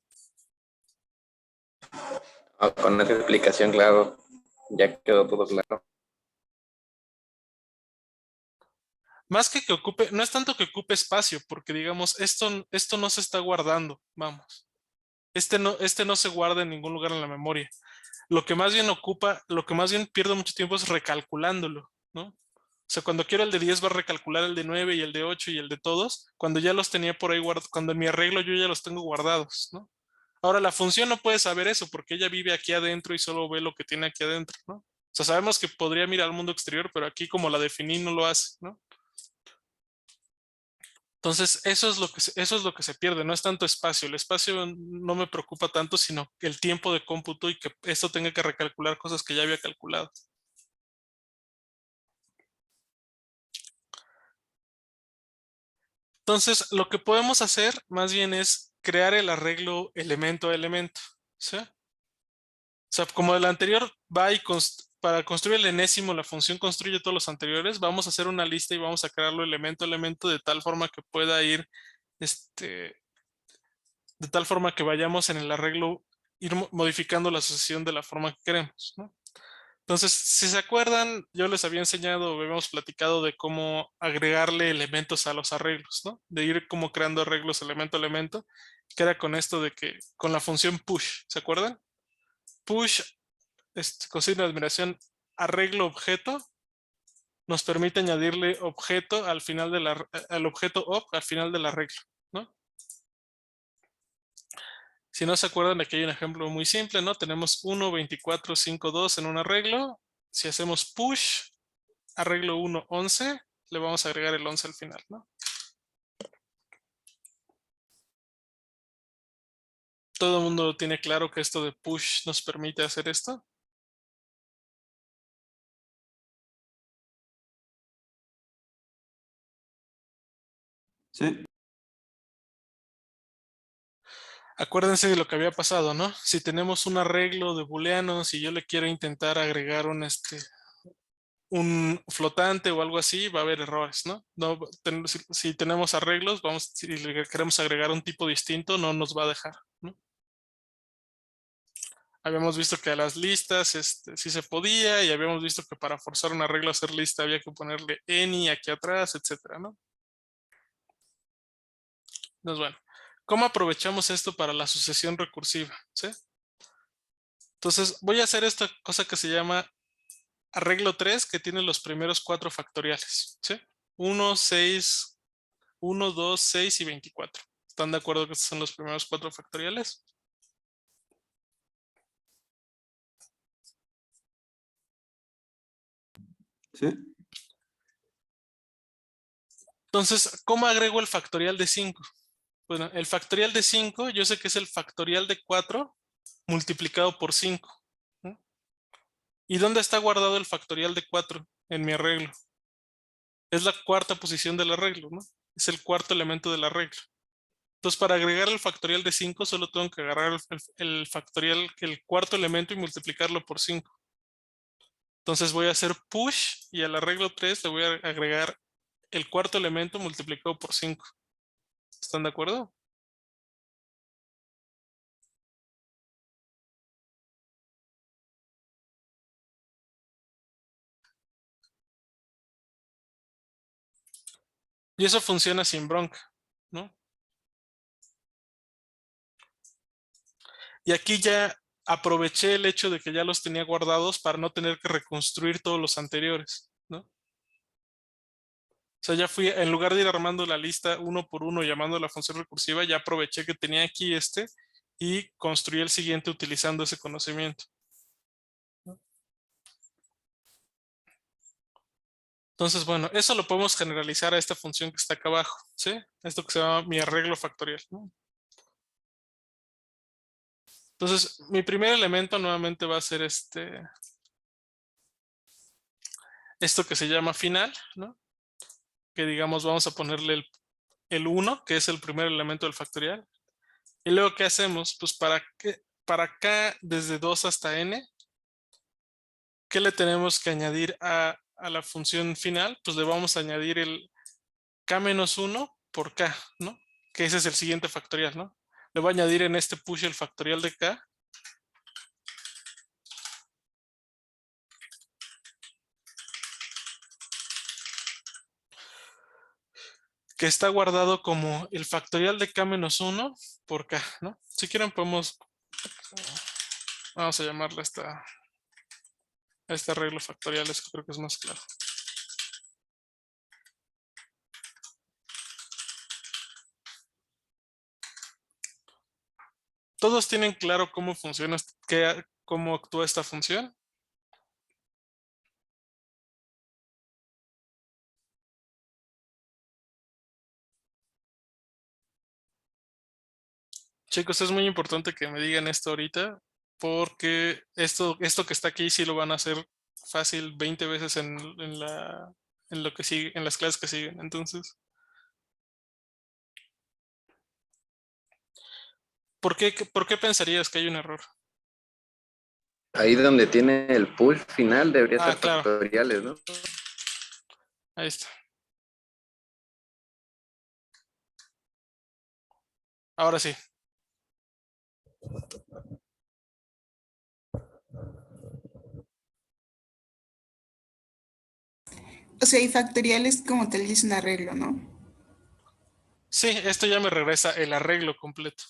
Con esa explicación, claro, ya quedó todo claro. Más que ocupe, no es tanto que ocupe espacio, porque digamos, esto no se está guardando, vamos. Este no se guarda en ningún lugar en la memoria. Lo que más bien ocupa, lo que más bien pierdo mucho tiempo es recalculándolo, ¿no? O sea, cuando quiero el de 10 va a recalcular el de 9 y el de 8 y el de todos, cuando ya los tenía por ahí guardados, cuando en mi arreglo yo ya los tengo guardados, ¿no? Ahora la función no puede saber eso porque ella vive aquí adentro y solo ve lo que tiene aquí adentro, ¿no? O sea, sabemos que podría mirar al mundo exterior, pero aquí como la definí no lo hace, ¿no? Entonces, eso es lo que se pierde, no es tanto espacio. El espacio no me preocupa tanto, sino el tiempo de cómputo y que esto tenga que recalcular cosas que ya había calculado. Entonces, lo que podemos hacer más bien es crear el arreglo elemento a elemento, ¿sí? O sea, como el anterior va y para construir el enésimo, la función construye todos los anteriores, vamos a hacer una lista y vamos a crearlo elemento a elemento de tal forma que pueda ir, de tal forma que vayamos en el arreglo, ir modificando la sucesión de la forma que queremos, ¿no? Entonces, si se acuerdan, yo les había enseñado, habíamos platicado de cómo agregarle elementos a los arreglos, ¿no? De ir como creando arreglos elemento a elemento, que era con esto de que, con la función push, ¿se acuerdan? Push, con signo de admiración, arreglo objeto, nos permite añadirle objeto al final al objeto op al final del arreglo, ¿no? Si no se acuerdan, aquí hay un ejemplo muy simple, ¿no? Tenemos 1, 24, 5, 2 en un arreglo. Si hacemos push, arreglo 1, 11, le vamos a agregar el 11 al final, ¿no? ¿Todo el mundo tiene claro que esto de push nos permite hacer esto? Sí. Acuérdense de lo que había pasado, ¿no? Si tenemos un arreglo de booleanos y yo le quiero intentar agregar un flotante o algo así, va a haber errores, ¿no? Si tenemos arreglos, si le queremos agregar un tipo distinto, no nos va a dejar, ¿no? Habíamos visto que a las listas sí se podía y habíamos visto que para forzar un arreglo a hacer lista había que ponerle any aquí atrás, etcétera, ¿no? Entonces, bueno, ¿cómo aprovechamos esto para la sucesión recursiva? ¿Sí? Entonces, voy a hacer esta cosa que se llama arreglo 3, que tiene los primeros 4 factoriales, ¿sí? 1, 6, 1, 2, 6 y 24. ¿Están de acuerdo que estos son los primeros 4 factoriales? Sí. Entonces, ¿cómo agrego el factorial de 5? Bueno, el factorial de 5, yo sé que es el factorial de 4 multiplicado por 5. ¿No? ¿Y dónde está guardado el factorial de 4 en mi arreglo? Es la cuarta posición del arreglo, ¿no? Es el cuarto elemento del arreglo. Entonces, para agregar el factorial de 5, solo tengo que agarrar el factorial, el cuarto elemento y multiplicarlo por 5. Entonces voy a hacer push y al arreglo 3 le voy a agregar el cuarto elemento multiplicado por 5. ¿Están de acuerdo? Y eso funciona sin bronca, ¿no? Y aquí ya aproveché el hecho de que ya los tenía guardados para no tener que reconstruir todos los anteriores, ¿no? O sea, ya fui, en lugar de ir armando la lista uno por uno llamando a la función recursiva, ya aproveché que tenía aquí y construí el siguiente utilizando ese conocimiento. Entonces, bueno, eso lo podemos generalizar a esta función que está acá abajo, ¿sí? Esto que se llama mi arreglo factorial, ¿no? Entonces, mi primer elemento nuevamente va a ser esto que se llama final, ¿no? Que digamos, vamos a ponerle el 1, que es el primer elemento del factorial. Y luego, ¿qué hacemos? Pues para acá, desde 2 hasta n, ¿qué le tenemos que añadir a la función final? Pues le vamos a añadir el k-1 por k, ¿no? Que ese es el siguiente factorial, ¿no? Le voy a añadir en este push el factorial de k. Que está guardado como el factorial de k-1 por k, ¿no? Si quieren podemos, vamos a llamarle a este arreglo factorial, es que creo que es más claro. ¿Todos tienen claro cómo funciona, cómo actúa esta función? Chicos, es muy importante que me digan esto ahorita, porque esto que está aquí sí lo van a hacer fácil 20 veces en lo que sigue, en las clases que siguen. Entonces, ¿por qué pensarías que hay un error? Ahí donde tiene el push final debería estar Claro. factoriales, ¿no? Ahí está. Ahora sí. O sea, y factorial es como tal es un arreglo, ¿no? Sí, esto ya me regresa el arreglo completo.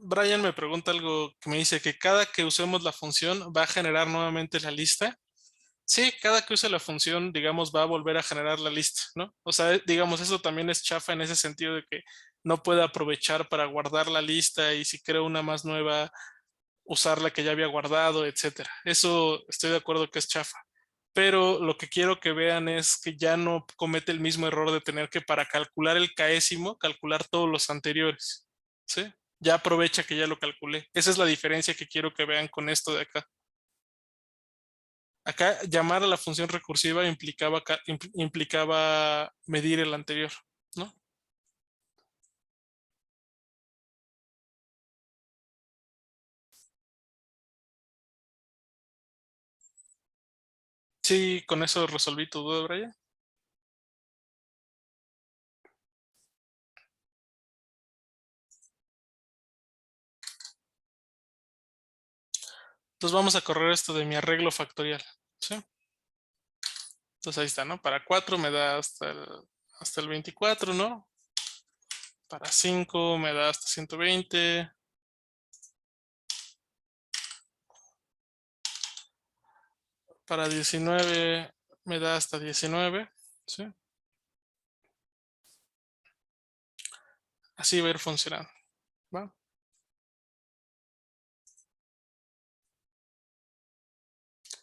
Brian me pregunta algo que me dice que cada que usemos la función va a generar nuevamente la lista. Sí, cada que use la función, digamos, va a volver a generar la lista, ¿no? O sea, digamos, eso también es chafa en ese sentido de que no puede aprovechar para guardar la lista y si creo una más nueva, usar la que ya había guardado, etcétera. Eso estoy de acuerdo que es chafa. Pero lo que quiero que vean es que ya no comete el mismo error de tener que para calcular el késimo, calcular todos los anteriores, ¿sí? Ya aprovecha que ya lo calculé. Esa es la diferencia que quiero que vean con esto de acá. Acá llamar a la función recursiva implicaba medir el anterior, ¿no? Sí, con eso resolví tu duda, Brian. Entonces vamos a correr esto de mi arreglo factorial, ¿sí? Entonces ahí está, ¿no? Para 4 me da hasta el 24, ¿no? Para 5 me da hasta 120. Para 19 me da hasta 19, ¿sí? Así va a ir funcionando, ¿va?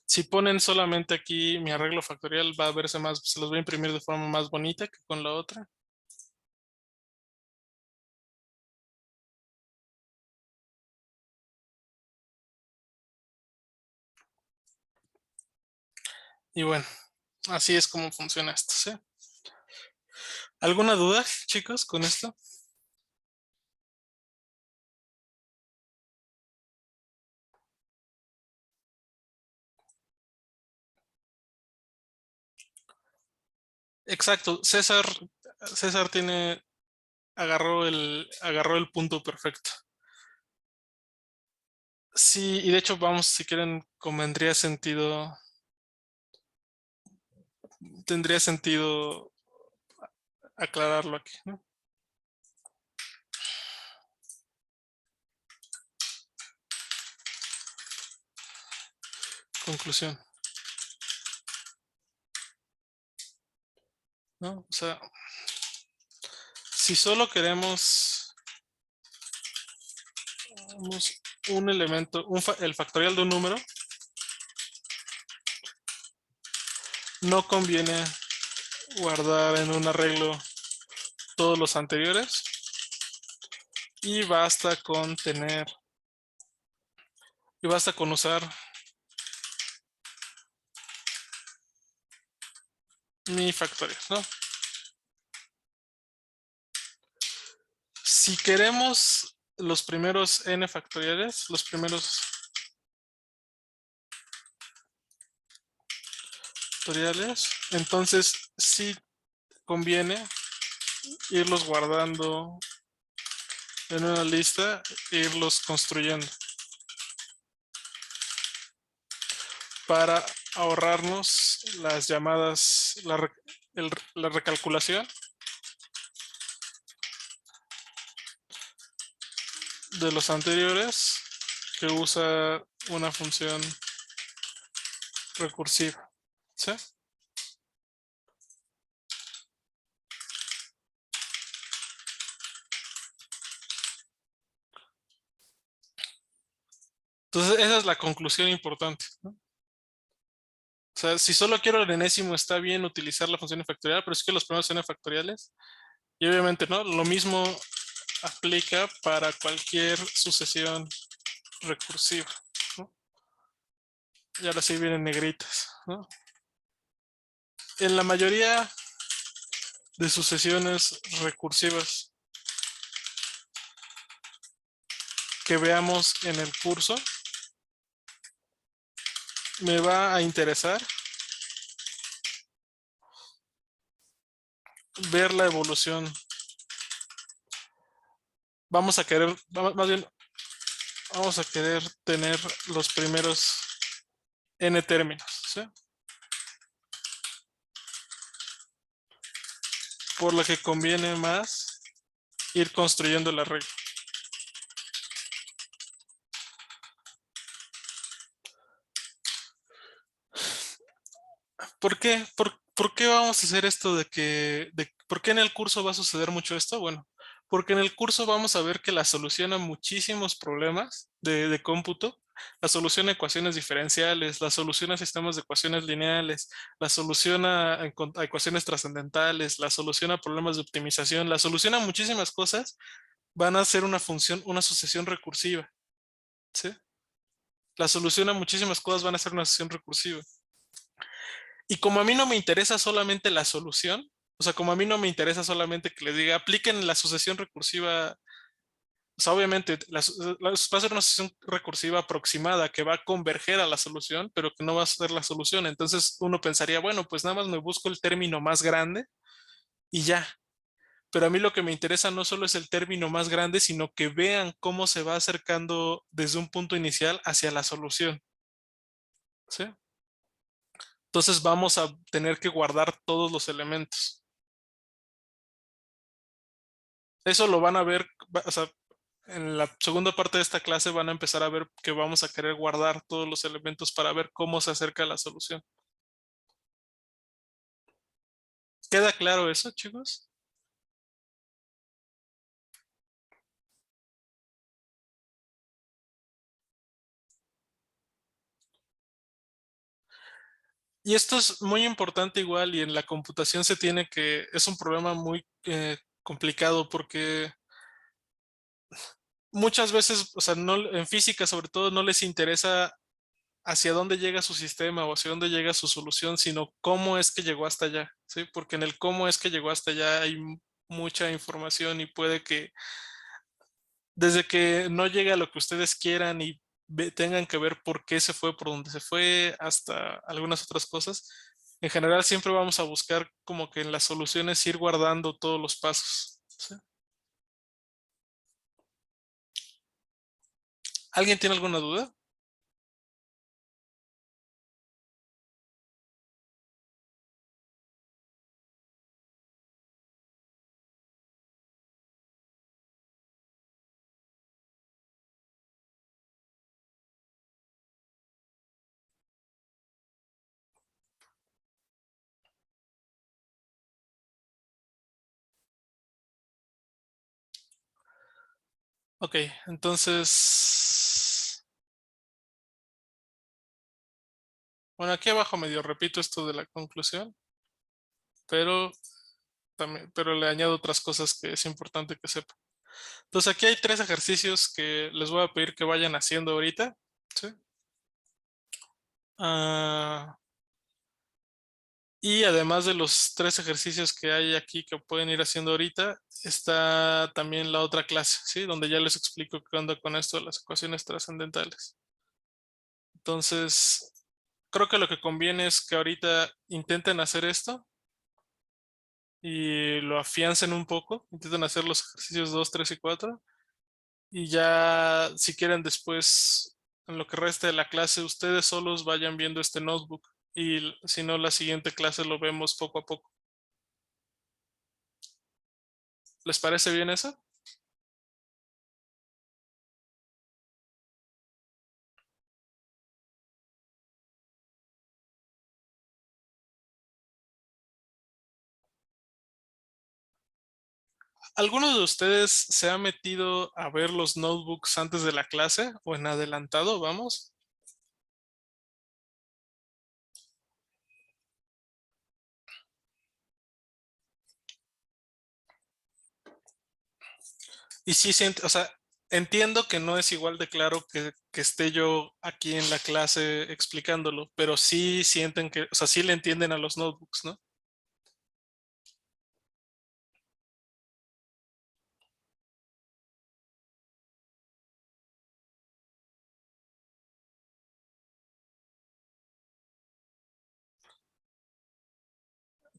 Si ponen solamente aquí mi arreglo factorial va a verse más, se los voy a imprimir de forma más bonita que con la otra. Y bueno, así es como funciona esto, ¿sí? ¿Alguna duda, chicos, con esto? Exacto, César agarró el punto perfecto. Sí, y de hecho, vamos, si quieren, tendría sentido aclararlo aquí, ¿no? Conclusión. ¿No? O sea, si solo queremos un elemento, el factorial de un número, no conviene guardar en un arreglo todos los anteriores y basta con usar mi factorial, ¿no? Si queremos los primeros n factoriales, los primeros factoriales, entonces sí conviene irlos guardando en una lista e irlos construyendo para ahorrarnos las llamadas, la recalculación de los anteriores que usa una función recursiva, ¿sí? Entonces esa es la conclusión importante, ¿no? O sea, si solo quiero el enésimo, está bien utilizar la función factorial, pero es que los primeros n factoriales, y obviamente, ¿no? Lo mismo aplica para cualquier sucesión recursiva, ¿no? Y ahora sí vienen negritas, ¿no? En la mayoría de sucesiones recursivas que veamos en el curso, me va a interesar ver la evolución. Vamos a querer, más bien, vamos a querer tener los primeros n términos, ¿sí? Por lo que conviene más ir construyendo el arreglo. ¿Por qué? ¿Por qué vamos a hacer esto por qué en el curso va a suceder mucho esto? Bueno, porque en el curso vamos a ver que la solución a muchísimos problemas de cómputo, la solución a ecuaciones diferenciales, la solución a sistemas de ecuaciones lineales, la solución a ecuaciones trascendentales, la solución a problemas de optimización, la solución a muchísimas cosas van a ser una sucesión recursiva, ¿sí? La solución a muchísimas cosas van a ser una sucesión recursiva. Y como a mí no me interesa solamente la solución, o sea, como a mí no me interesa solamente que les diga apliquen la sucesión recursiva, o sea, obviamente va a ser una sucesión recursiva aproximada que va a converger a la solución, pero que no va a ser la solución. Entonces uno pensaría, bueno, pues nada más me busco el término más grande y ya. Pero a mí lo que me interesa no solo es el término más grande, sino que vean cómo se va acercando desde un punto inicial hacia la solución, ¿sí? Entonces vamos a tener que guardar todos los elementos. Eso lo van a ver, o sea, en la segunda parte de esta clase van a empezar a ver que vamos a querer guardar todos los elementos para ver cómo se acerca a la solución. ¿Queda claro eso, chicos? Y esto es muy importante igual y en la computación es un problema muy complicado porque muchas veces, o sea, en física sobre todo no les interesa hacia dónde llega su sistema o hacia dónde llega su solución, sino cómo es que llegó hasta allá, ¿sí? Porque en el cómo es que llegó hasta allá hay mucha información y puede que desde que no llegue a lo que ustedes quieran y tengan que ver por qué se fue por donde se fue hasta algunas otras cosas, en general siempre vamos a buscar como que en las soluciones ir guardando todos los pasos, ¿sí? ¿Alguien tiene alguna duda? Ok, entonces... Bueno, aquí abajo medio repito esto de la conclusión, pero le añado otras cosas que es importante que sepan. Entonces aquí hay 3 ejercicios que les voy a pedir que vayan haciendo ahorita. ¿Sí? Y además de los 3 ejercicios que hay aquí que pueden ir haciendo ahorita, está también la otra clase, ¿sí? Donde ya les explico qué onda con esto de las ecuaciones trascendentales. Entonces, creo que lo que conviene es que ahorita intenten hacer esto y lo afiancen un poco, intenten hacer los ejercicios 2, 3 y 4 y ya si quieren después en lo que reste de la clase ustedes solos vayan viendo este notebook y si no la siguiente clase lo vemos poco a poco. ¿Les parece bien eso? ¿Alguno de ustedes se ha metido a ver los notebooks antes de la clase o en adelantado? Vamos. Y sí, o sea, entiendo que no es igual de claro que esté yo aquí en la clase explicándolo, pero sí sienten que, o sea, sí le entienden a los notebooks, ¿no?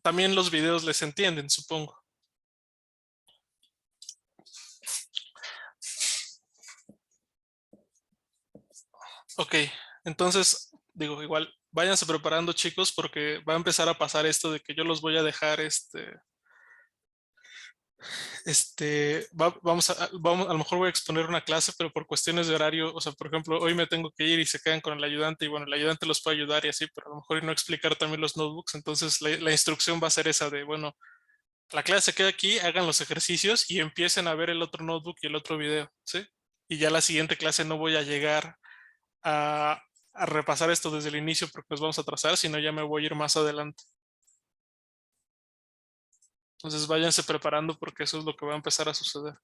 También los videos les entienden, supongo. Ok, entonces, digo, igual, váyanse preparando, chicos, porque va a empezar a pasar esto de que yo los voy a dejar, vamos, a lo mejor voy a exponer una clase, pero por cuestiones de horario, o sea, por ejemplo, hoy me tengo que ir y se quedan con el ayudante y bueno, el ayudante los puede ayudar y así, pero a lo mejor y no explicar también los notebooks, entonces la instrucción va a ser esa de, bueno, la clase se queda aquí, hagan los ejercicios y empiecen a ver el otro notebook y el otro video, ¿sí? Y ya la siguiente clase no voy a llegar a, a repasar esto desde el inicio porque nos vamos a atrasar, sino ya me voy a ir más adelante. Entonces váyanse preparando porque eso es lo que va a empezar a suceder.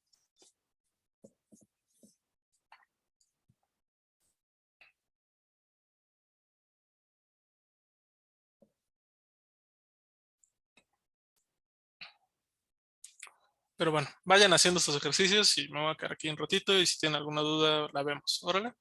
Pero bueno, vayan haciendo estos ejercicios y me voy a quedar aquí un ratito y si tienen alguna duda la vemos. Órale.